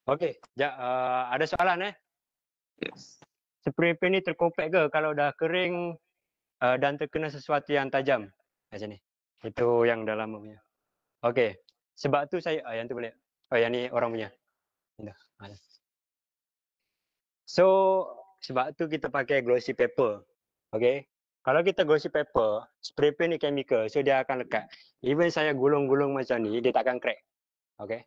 Okey. Ada soalan Spray paint ni terkopak ke kalau dah kering dan terkena sesuatu yang tajam? Macam ni. Itu yang dah lama punya. Okey. Sebab tu saya, yang tu boleh. Oh, yang ni orang punya. So, sebab tu kita pakai glossy paper. Okey. Kalau kita glossy paper, spray paint ni chemical. So, dia akan lekat. Even saya gulung-gulung macam ni, dia takkan crack. Okey.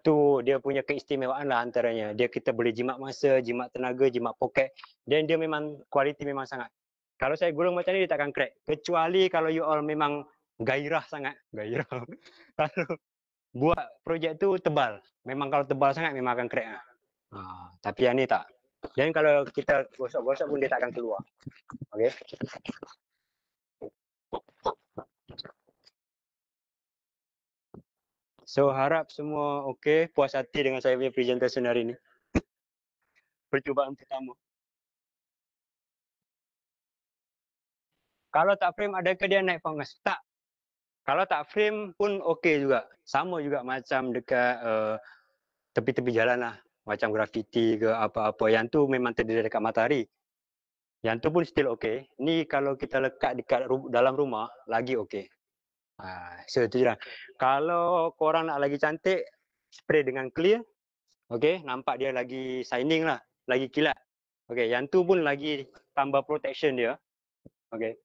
Tu dia punya keistimewaan lah antaranya. Dia kita boleh jimat masa, jimat tenaga, jimat poket. Dan dia memang kualiti memang sangat. Kalau saya gulung macam ni dia takkan crack. Kecuali kalau you all memang gairah sangat. Gairah. Kalau buat projek tu tebal. Memang kalau tebal sangat memang akan crack. Tapi yang ni tak. Dan kalau kita gosok-gosok pun dia takkan keluar. Okey. So harap semua okey, puas hati dengan saya punya presentation hari ni. Percubaan pertama. Kalau tak frame adakah dia naik fungus? Tak. Kalau tak frame pun okey juga. Sama juga macam dekat tepi-tepi jalan lah. Macam grafiti ke apa-apa. Yang tu memang terdiri dekat matahari. Yang tu pun still okey. Ni kalau kita lekat dekat dalam rumah, lagi okey. So itu je lah. Kalau korang nak lagi cantik, spray dengan clear. Okey, nampak dia lagi shining lah. Lagi kilat. Okey, yang tu pun lagi tambah protection dia. Okey.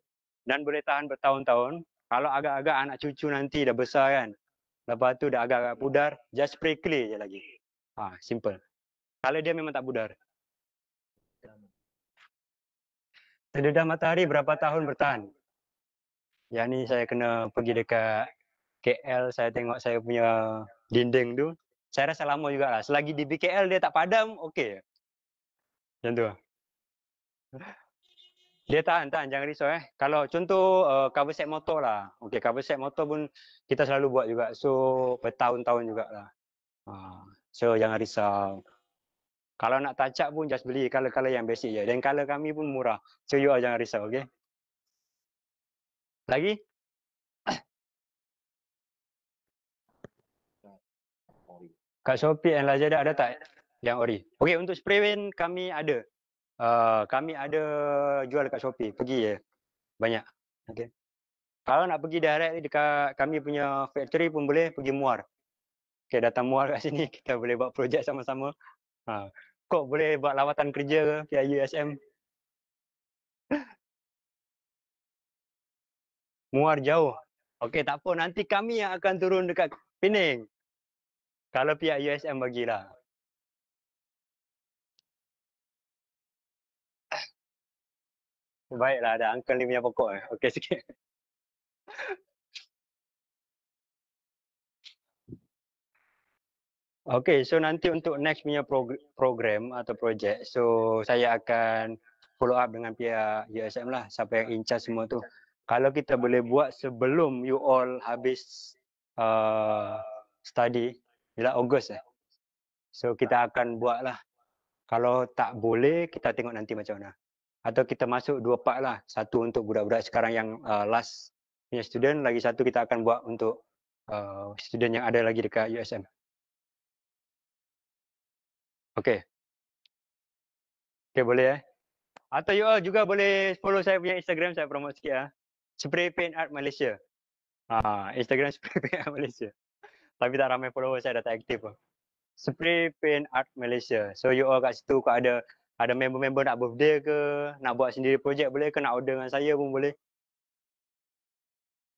Dan boleh tahan bertahun-tahun. Kalau agak-agak anak cucu nanti dah besar kan. Lepas tu dah agak-agak pudar, just spray clear je lagi. Simple. Kalau dia memang tak pudar. Terdedah matahari berapa tahun bertahan? Yang ni saya kena pergi dekat KL, saya tengok saya punya dinding tu. Saya rasa lama jugalah. Selagi di BKL dia tak padam, okey. Macam tu. Dia tahan, jangan risau Kalau contoh cover set motor lah. Okey, cover set motor pun kita selalu buat juga. So bertahun-tahun jugalah. So jangan risau. Kalau nak touch up pun just beli color-color yang basic je. Dan color kami pun murah. So you all jangan risau, okey? Lagi? Kat Shopee and Lazada ada tak yang ori? Okey, untuk spray paint kami ada. Kami ada jual dekat Shopee. Pergi je. Banyak. Okey. Kalau nak pergi direct dekat kami punya factory pun boleh, pergi Muar. Okey, datang Muar kat sini kita boleh buat projek sama-sama. Kok boleh buat lawatan kerja ke pihak USM? Muar jauh. Okey, tak apa. Nanti kami yang akan turun dekat Pening. Kalau pihak USM bagilah. Baiklah, ada uncle ni punya pokok. Okey sikit. Okey, so nanti untuk next punya program atau projek, so saya akan follow up dengan pihak USM lah, siapa yang in charge semua tu. Kalau kita boleh buat sebelum you all habis study, bila Ogos So kita akan buat lah. Kalau tak boleh, kita tengok nanti macam mana. Atau kita masuk 2 part lah. Satu untuk budak-budak sekarang yang last punya student, lagi satu kita akan buat untuk student yang ada lagi dekat USM. Okey. Okay, boleh Atau you all juga boleh follow saya punya Instagram, saya promote sikit Spray Paint Art Malaysia. Instagram Spray Paint Art Malaysia. Tapi tak ramai follower, saya dah tak aktif Spray Paint Art Malaysia. So you all kat situ kau ada member-member nak birthday ke, nak buat sendiri projek boleh ke, nak order dengan saya pun boleh.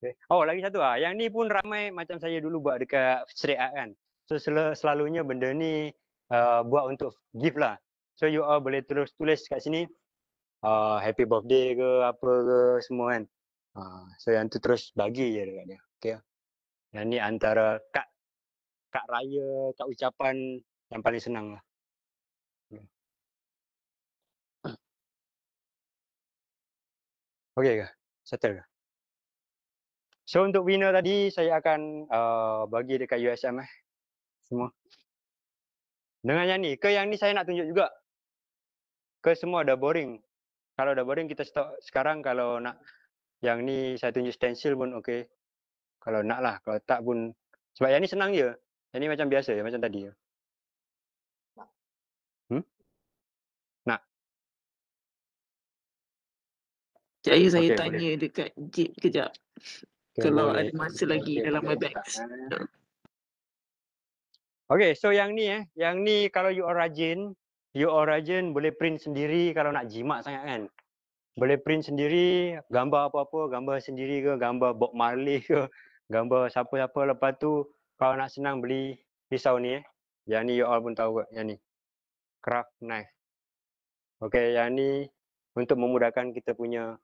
Okay. Oh, lagi satu yang ni pun ramai macam saya dulu buat dekat street art kan. So selalunya benda ni buat untuk gift lah. So you all boleh terus tulis kat sini happy birthday ke apa ke semua kan. So yang tu terus bagi je dekat dia. Okay. Yang ni antara kad raya, kad ucapan yang paling senang lah. Okay ke? Settle ke? So untuk winner tadi saya akan bagi dekat USM semua. Dengan yang ni, yang ni saya nak tunjuk juga. Semua dah boring. Kalau dah boring kita stop sekarang, kalau nak yang ni saya tunjuk stencil pun okey. Kalau nak lah, kalau tak pun sebab yang ni senang je. Yang ni macam biasa je, macam tadi je. Nak? Sekejap saya Okey, tanya boleh. dekat Jip kejap. Okay, Kalau boleh. ada masa lagi dalam my bags. Okay, so yang ni kalau you all rajin boleh print sendiri kalau nak jimat sangat kan. Boleh print sendiri, gambar apa-apa, gambar sendiri ke, gambar Bob Marley ke, gambar siapa-siapa. Lepas tu kalau nak senang beli pisau ni Yang ni you all pun tahu kot, yang ni. Craft knife. Okay, yang ni untuk memudahkan kita punya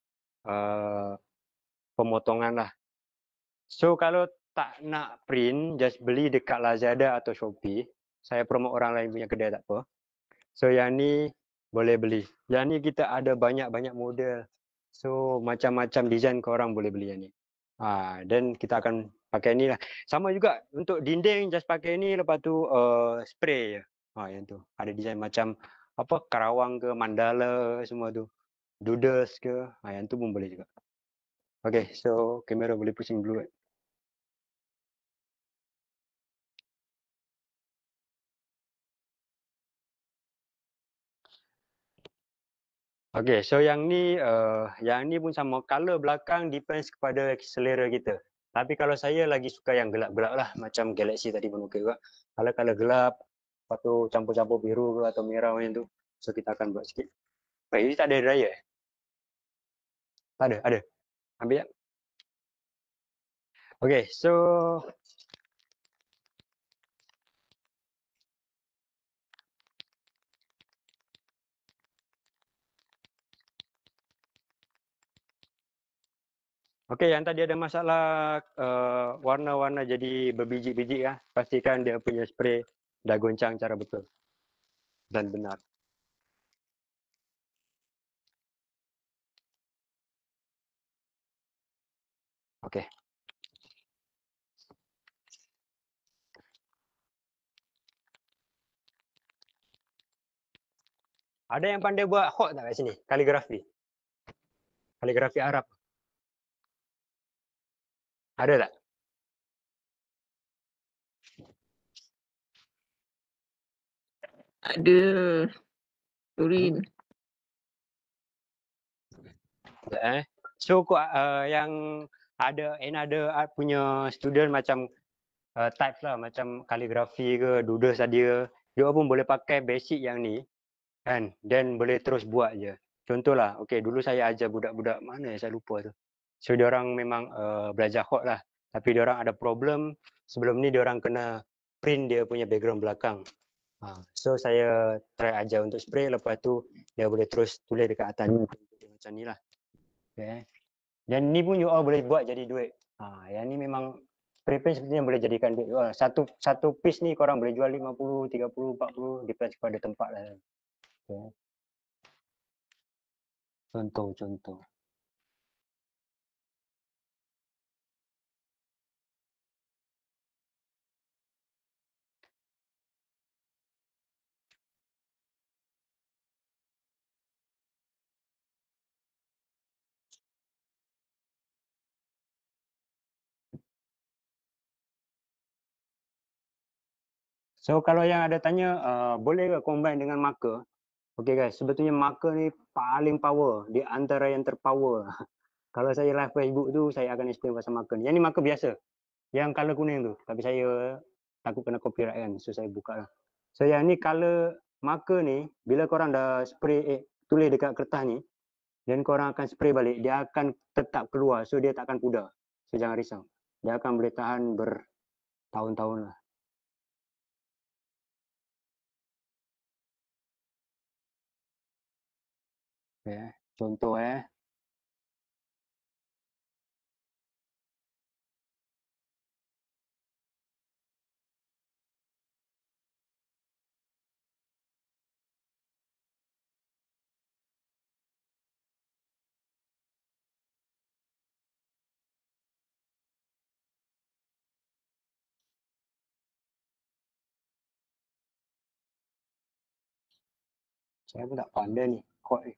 pemotongan lah. So kalau tak nak print, just beli dekat Lazada atau Shopee. Saya promote orang lain punya kedai tak apa. So yang ni boleh beli. Yang ni kita ada banyak-banyak model. So macam-macam design korang boleh beli yang ni. Dan kita akan pakai ni lah. Sama juga untuk dinding just pakai ni, lepas tu spray je. Yang tu. Ada design macam apa karawang ke, mandala semua tu. Doodles ke. Yang tu pun boleh juga. Okay, so kamera boleh pusing dulu kan. Okay, so yang ni pun sama. Color belakang depends kepada selera kita. Tapi kalau saya lagi suka yang gelap-gelap lah. Macam Galaxy tadi pun okey juga. Kalau color gelap, lepas tu campur-campur biru ke atau merah macam tu. So kita akan buat sikit. Baik, ini tak ada dryer Tak ada, ada. Ambil ya. Okay, so okay, yang tadi ada masalah warna-warna jadi berbiji-biji pastikan dia punya spray dah goncang cara betul dan benar. Okay. Ada yang pandai buat hot tak kat sini? Kaligrafi. Kaligrafi Arab. Ada tak? Ada. Turin. So yang ada another art punya student macam types lah, macam kaligrafi ke, doodles tadi ke, dia pun boleh pakai basic yang ni kan, then boleh terus buat je. Contohlah, okay, dulu saya ajar budak-budak mana saya lupa tu. So diorang memang belajar hot lah, tapi diorang ada problem sebelum ni diorang kena print dia punya background belakang. So saya try ajar untuk spray, lepas tu dia boleh terus tulis dekat atas ni macam ni lah. Okay. Dan ni pun you all boleh buat jadi duit. Yang ni memang spray paint sebenarnya boleh jadikan duit. Satu piece ni korang boleh jual 50, 30, 40, depends kepada tempat lah. Okay. Contoh. So kalau yang ada tanya, boleh ke combine dengan marker? Okay guys, sebetulnya marker ni paling power di antara yang terpower. Kalau saya live Facebook tu, saya akan explain pasal marker ni. Yang ni marker biasa. Yang color kuning tu. Tapi saya takut kena copyright kan. So saya buka lah. So yang ni color marker ni, bila korang dah spray, tulis dekat kertas ni, dan korang akan spray balik, dia akan tetap keluar. So dia tak akan pudar. So jangan risau. Dia akan boleh tahan bertahun-tahun lah. Okay, contoh saya pun tak pandai ni. Kod ni.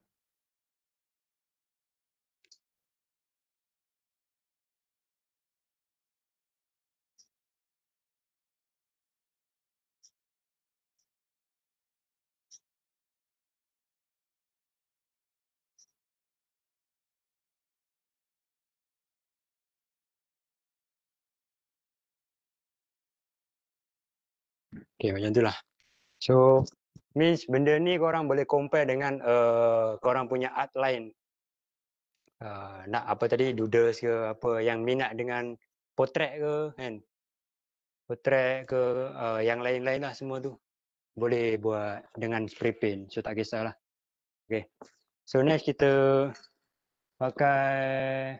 Okay, macam tu lah. So, means benda ni korang boleh compare dengan korang punya art lain. Nak apa tadi, doodles ke apa, yang minat dengan potret ke kan. Potret ke yang lain-lain lah semua tu. Boleh buat dengan spray paint. So, tak kisahlah. Okay. So, next kita pakai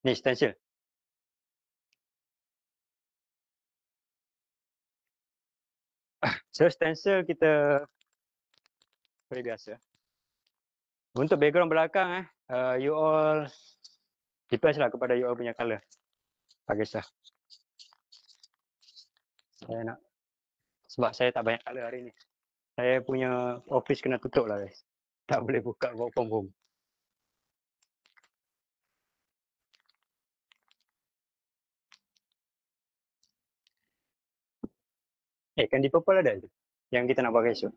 ni stencil. So, stencil kita seperti biasa. Untuk background belakang you all depends lah kepada you all punya colour. Tak kisah. Saya nak, sebab saya tak banyak colour hari ni. Saya punya office kena tutup lah guys. Tak boleh buka work from home. Candy purple ada tu yang kita nak pakai esok.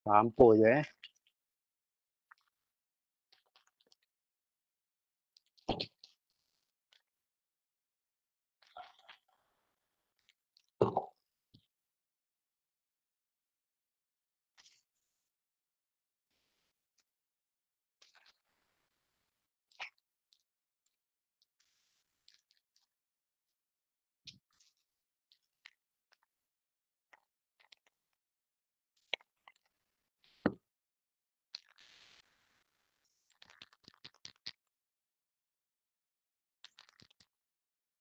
Campur je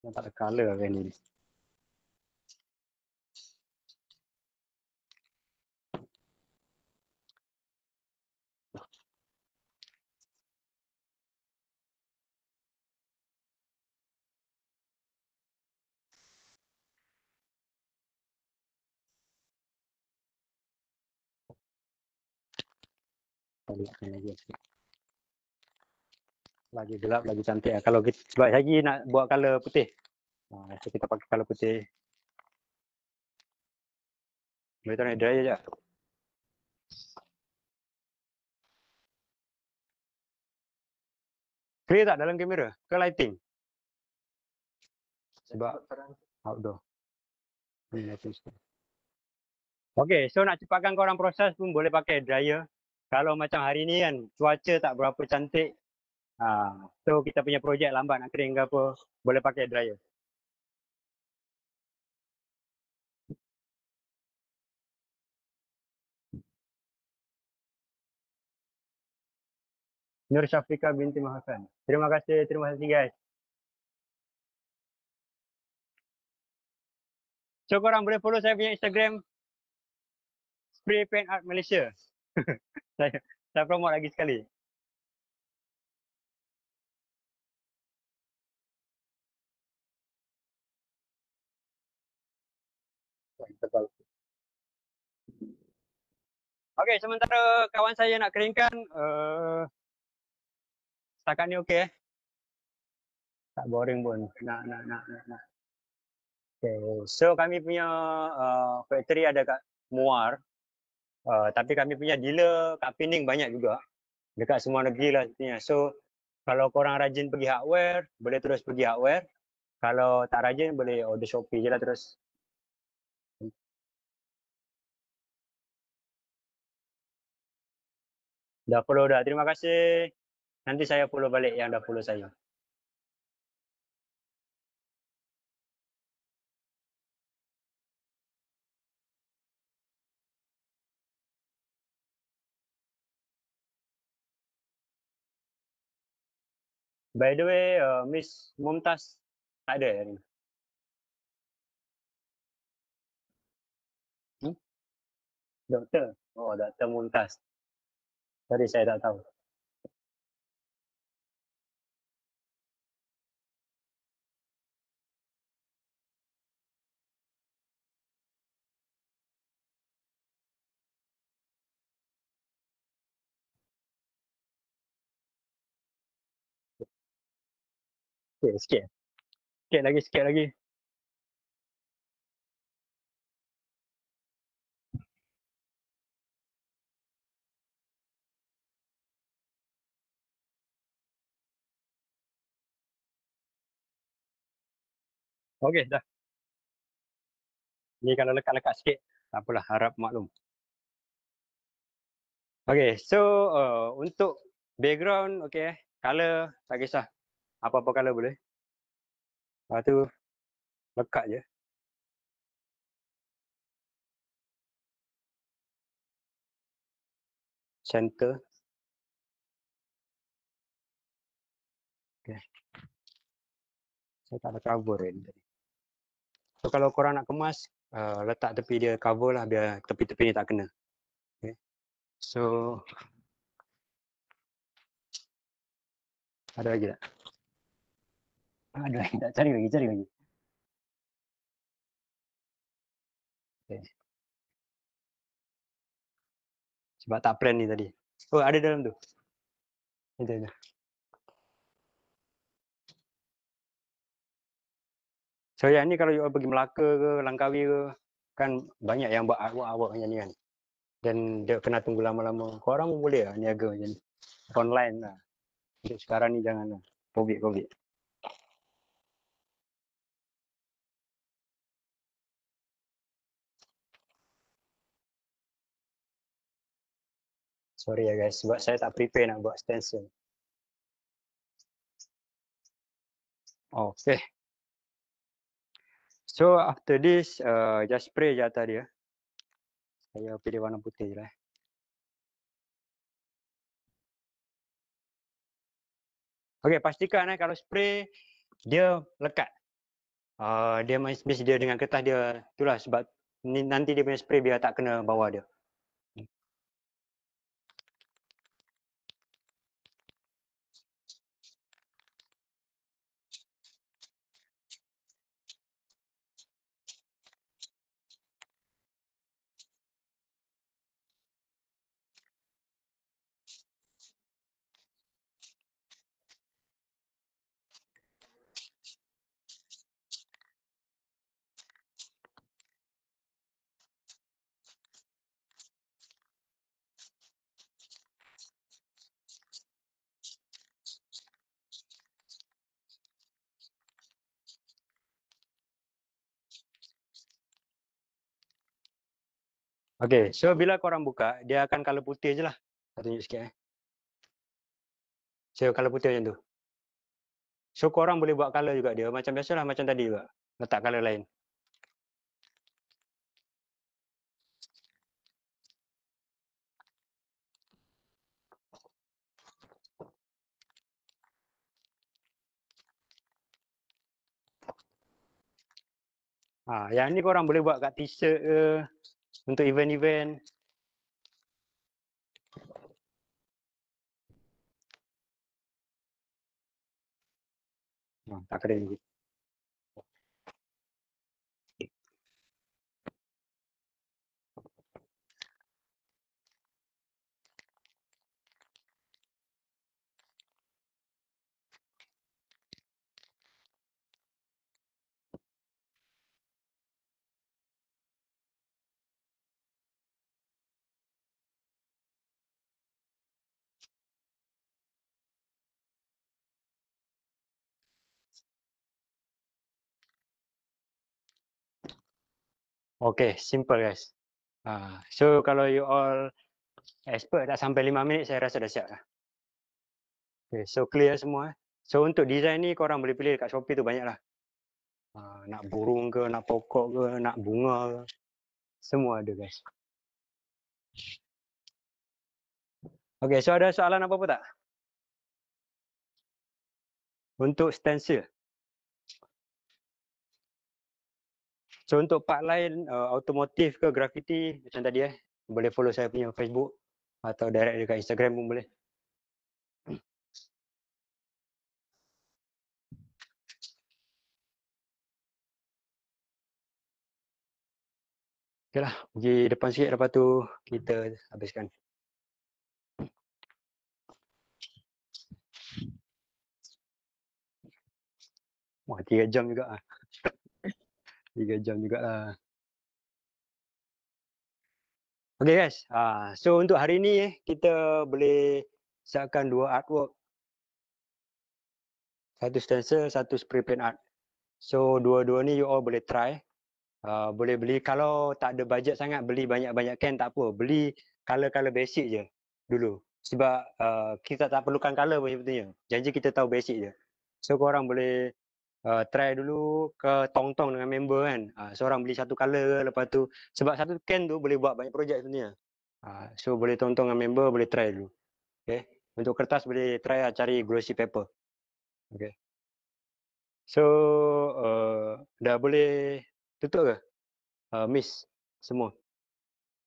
yang tak ada colour hari ni. Lagi gelap, lagi cantik. Kalau kita, sebab lagi nak buat colour putih. So kita pakai colour putih. Boleh taruh dry je. Clear tak dalam kamera? Ke lighting? Sebab outdoor. Okay, so nak cepatkan korang proses pun boleh pakai dryer. Kalau macam hari ni kan, cuaca tak berapa cantik. So kita punya projek lambat nak kering ke apa, boleh pakai dryer. Nur Syafika binti Mahasan. Terima kasih guys. So korang boleh follow saya punya Instagram, Spray Paint Art Malaysia. saya promote lagi sekali. Okay, sementara kawan saya nak keringkan, Setakat ni okey Tak boring pun. Nak. Okay. So kami punya factory ada kat Muar. Tapi kami punya dealer kat Pening banyak juga. Dekat semua negeri lah sebenarnya. So kalau korang rajin pergi hardware, boleh terus pergi hardware. Kalau tak rajin, boleh order Shopee je lah terus. Dah follow dah. Terima kasih. Nanti saya follow balik yang dah follow saya. By the way, Miss Mumtaz tak ada hari ni. Doktor? Oh, Doktor Mumtaz. Sorry, saya tak tahu. Sikit. Sikit lagi. Okey, dah. Ni kalau lekat-lekat sikit, tak apalah, harap maklum. Okay, so untuk background, okay, color tak kisah. Apa-apa color boleh. Lepas tu, lekat je. Center. Okay. Saya tak ada cover ni tadi. So kalau korang nak kemas, letak tepi dia cover lah biar tepi-tepi ni tak kena. Okay. So, ada lagi tak? Ada lagi tak? Cari lagi. Okay. Sebab tak plan ni tadi. Oh, ada dalam tu. Itu. So yang ni kalau you pergi Melaka ke, Langkawi ke, kan banyak yang buat artwork macam ni kan. Dan dia kena tunggu lama-lama. Korang pun boleh lah niaga macam ni. Online lah. Untuk sekarang ni jangan lah. COVID. Sorry ya guys, sebab saya tak prepare nak buat stencil. Okay. So after this, just spray je atas dia. Saya pilih warna putih je lah. Okay, pastikan kalau spray, dia lekat. Dia mesti dia dengan kertas dia. Itulah sebab nanti dia punya spray biar tak kena bawah dia. Okay, so bila korang buka, dia akan color putih je lah. Saya tunjuk sikit So color putih macam tu. So korang boleh buat color juga dia. Macam biasalah, macam tadi juga. Letak color lain. Yang ni korang boleh buat kat t-shirt ke. Untuk event-event. Tak kering lagi. Okay, simple guys. So kalau you all expert tak sampai 5 minit saya rasa dah siap lah. Okay, so clear semua. So untuk design ni korang boleh pilih dekat Shopee tu banyak lah. Nak burung ke, nak pokok ke, nak bunga ke. Semua ada guys. Okay, so ada soalan apa-apa tak? Untuk stencil. So untuk part lain, automotif ke graffiti macam tadi boleh follow saya punya Facebook atau direct dekat Instagram pun boleh. Okay lah, pergi depan sikit lepas tu kita habiskan. Wah, 3 jam juga lah. 3 jam juga lah. Okay guys, so untuk hari ni kita boleh siapkan 2 artwork. Satu stencil, satu spray paint art. So dua-dua ni you all boleh try. Boleh beli, kalau tak ada budget sangat beli banyak-banyak can tak apa. Beli color-color basic je dulu. Sebab kita tak perlukan color pun sebetulnya. Janji kita tahu basic je. So korang boleh try dulu ke tong-tong dengan member kan. Seorang beli satu color ke, lepas tu sebab satu can tu boleh buat banyak projek sebenarnya. So boleh tong-tong dengan member, boleh try dulu. Okay. Untuk kertas boleh try cari glossy paper. Okay. So dah boleh tutup ke? Miss semua.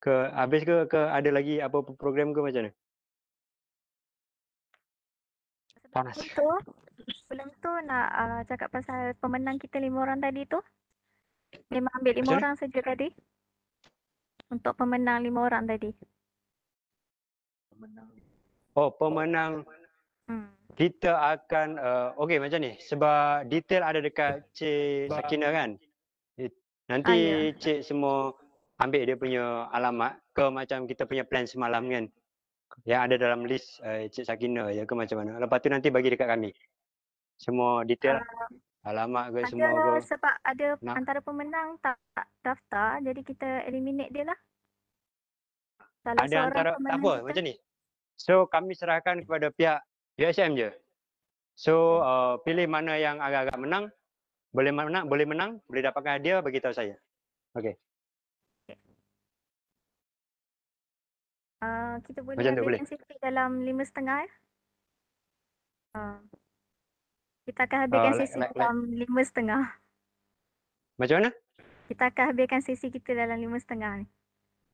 Ke habis ke ada lagi apa program ke macam mana? Panas. Sebelum tu nak cakap pasal pemenang kita 5 orang tadi tu. Memang ambil 5 Macam orang saja tadi. Untuk pemenang 5 orang tadi. Oh, pemenang kita akan okey macam ni sebab detail ada dekat Cik Sakina kan. Nanti ya. Cik semua ambil dia punya alamat ke macam kita punya plan semalam kan. Yang ada dalam list Cik Sakina je ke macam mana. Lepas tu nanti bagi dekat kami. Semua detail alamat ke semua ke. Sebab ada antara pemenang tak daftar, jadi kita eliminate dia lah. Salah Ada antara tak apa macam ni. So kami serahkan kepada pihak USM je. So pilih mana yang agak-agak menang, boleh menang, boleh dapatkan hadiah, bagi tahu saya. Okey. Kita boleh Macam tu boleh. habiskan sesi dalam 5.30 ya. Kita akan habiskan sesi dalam 5.30. Macam mana? Kita akan habiskan sesi kita dalam 5.30 ni.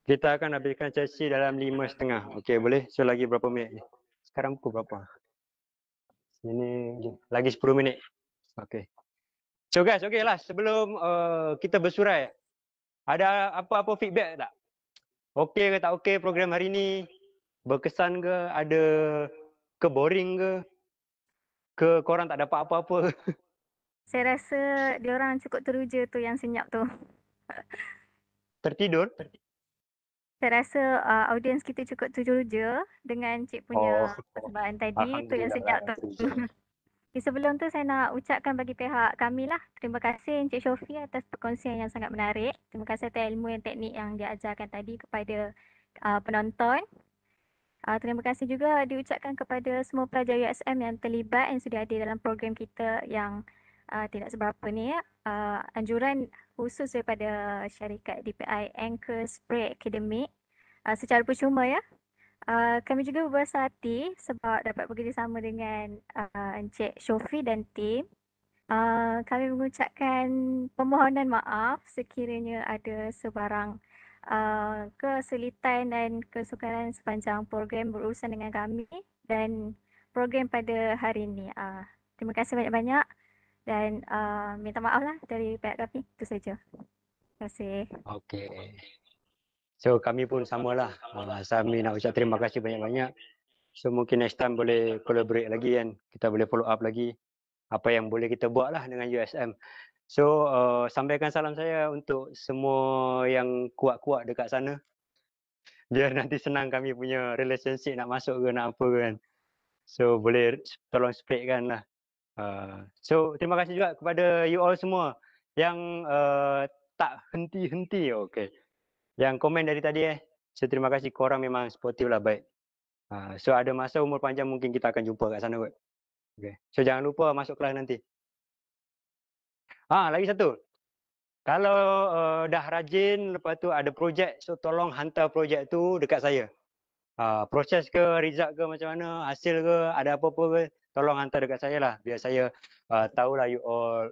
Kita akan habiskan sesi dalam 5.30. Okey, boleh. So lagi berapa minit ni? Sekarang pukul berapa? Ini lagi 10 minit. Okey. So guys, okey lah sebelum kita bersurai. Ada apa-apa feedback tak? Okey ke tak okey program hari ni? Berkesan ke? Ada ke boring ke? Ke korang tak dapat apa-apa? Saya rasa diorang cukup teruja tu yang senyap tu. Tertidur? Saya rasa audiens kita cukup teruja dengan Cik punya persembahan tadi tu yang senyap tu. Sebelum tu saya nak ucapkan bagi pihak kami lah. Terima kasih Encik Syofi atas perkongsian yang sangat menarik. Terima kasih atas ilmu dan teknik yang diajarkan tadi kepada penonton. Terima kasih juga diucapkan kepada semua pelajar USM yang terlibat yang sudah ada dalam program kita yang tidak seberapa ni ya. Anjuran khusus daripada syarikat DPI Anchor Spray Academic secara percuma ya. Kami juga berbesar hati sebab dapat bekerjasama dengan Encik Syofi dan tim. Kami mengucapkan permohonan maaf sekiranya ada sebarang kesulitan dan kesukaran sepanjang program berurusan dengan kami dan program pada hari ini. Terima kasih banyak-banyak dan minta maaf lah dari pihak kami. Itu saja. Terima kasih. Okey. So kami pun samalah. Kami nak ucap terima kasih banyak-banyak. So mungkin next time boleh collaborate lagi kan. Kita boleh follow up lagi apa yang boleh kita buat lah dengan USM. So sampaikan salam saya untuk semua yang kuat-kuat dekat sana. Biar nanti senang kami punya relationship nak masuk ke nak apa kan. So boleh tolong spreadkan lah. So terima kasih juga kepada you all semua yang tak henti-henti. Okey. Yang komen dari tadi so terima kasih korang memang sportif lah, baik. So ada masa umur panjang mungkin kita akan jumpa kat sana kot. Okay. So jangan lupa masuk kelas nanti. Lagi satu. Kalau dah rajin, lepas tu ada projek, so tolong hantar projek tu dekat saya. Proses ke, result ke macam mana, hasil ke, ada apa-apa ke, tolong hantar dekat saya lah. Biar saya tahulah you all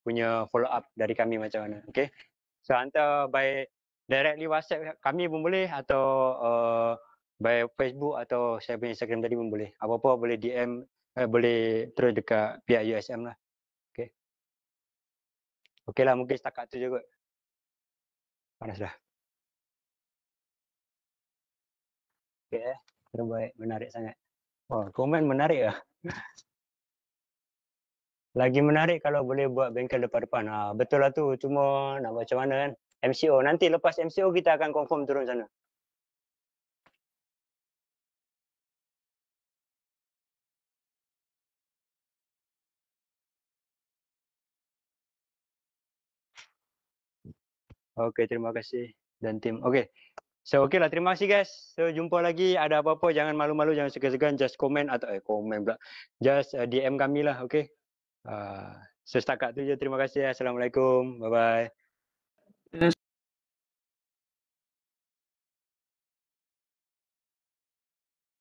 punya follow up dari kami macam mana. Okay. So hantar by directly WhatsApp kami pun boleh, atau by Facebook atau saya punya Instagram tadi pun boleh. Apa-apa boleh DM, boleh terus dekat pihak USM lah. Okay. Okey lah, mungkin setakat tu je kot. Panas dah. Okey terbaik, menarik sangat. Oh, komen menarik lah. Lagi menarik kalau boleh buat bengkel depan-depan. Betul lah tu, cuma nak buat macam mana kan. MCO, nanti lepas MCO kita akan confirm turun sana. Okey, terima kasih dan tim. Okey. So okey lah, terima kasih guys. So jumpa lagi, ada apa-apa jangan malu-malu, jangan segan-segan, just komen atau komen pula. Just DM kami lah, okey. So setakat tu je, terima kasih. Assalamualaikum. Bye bye.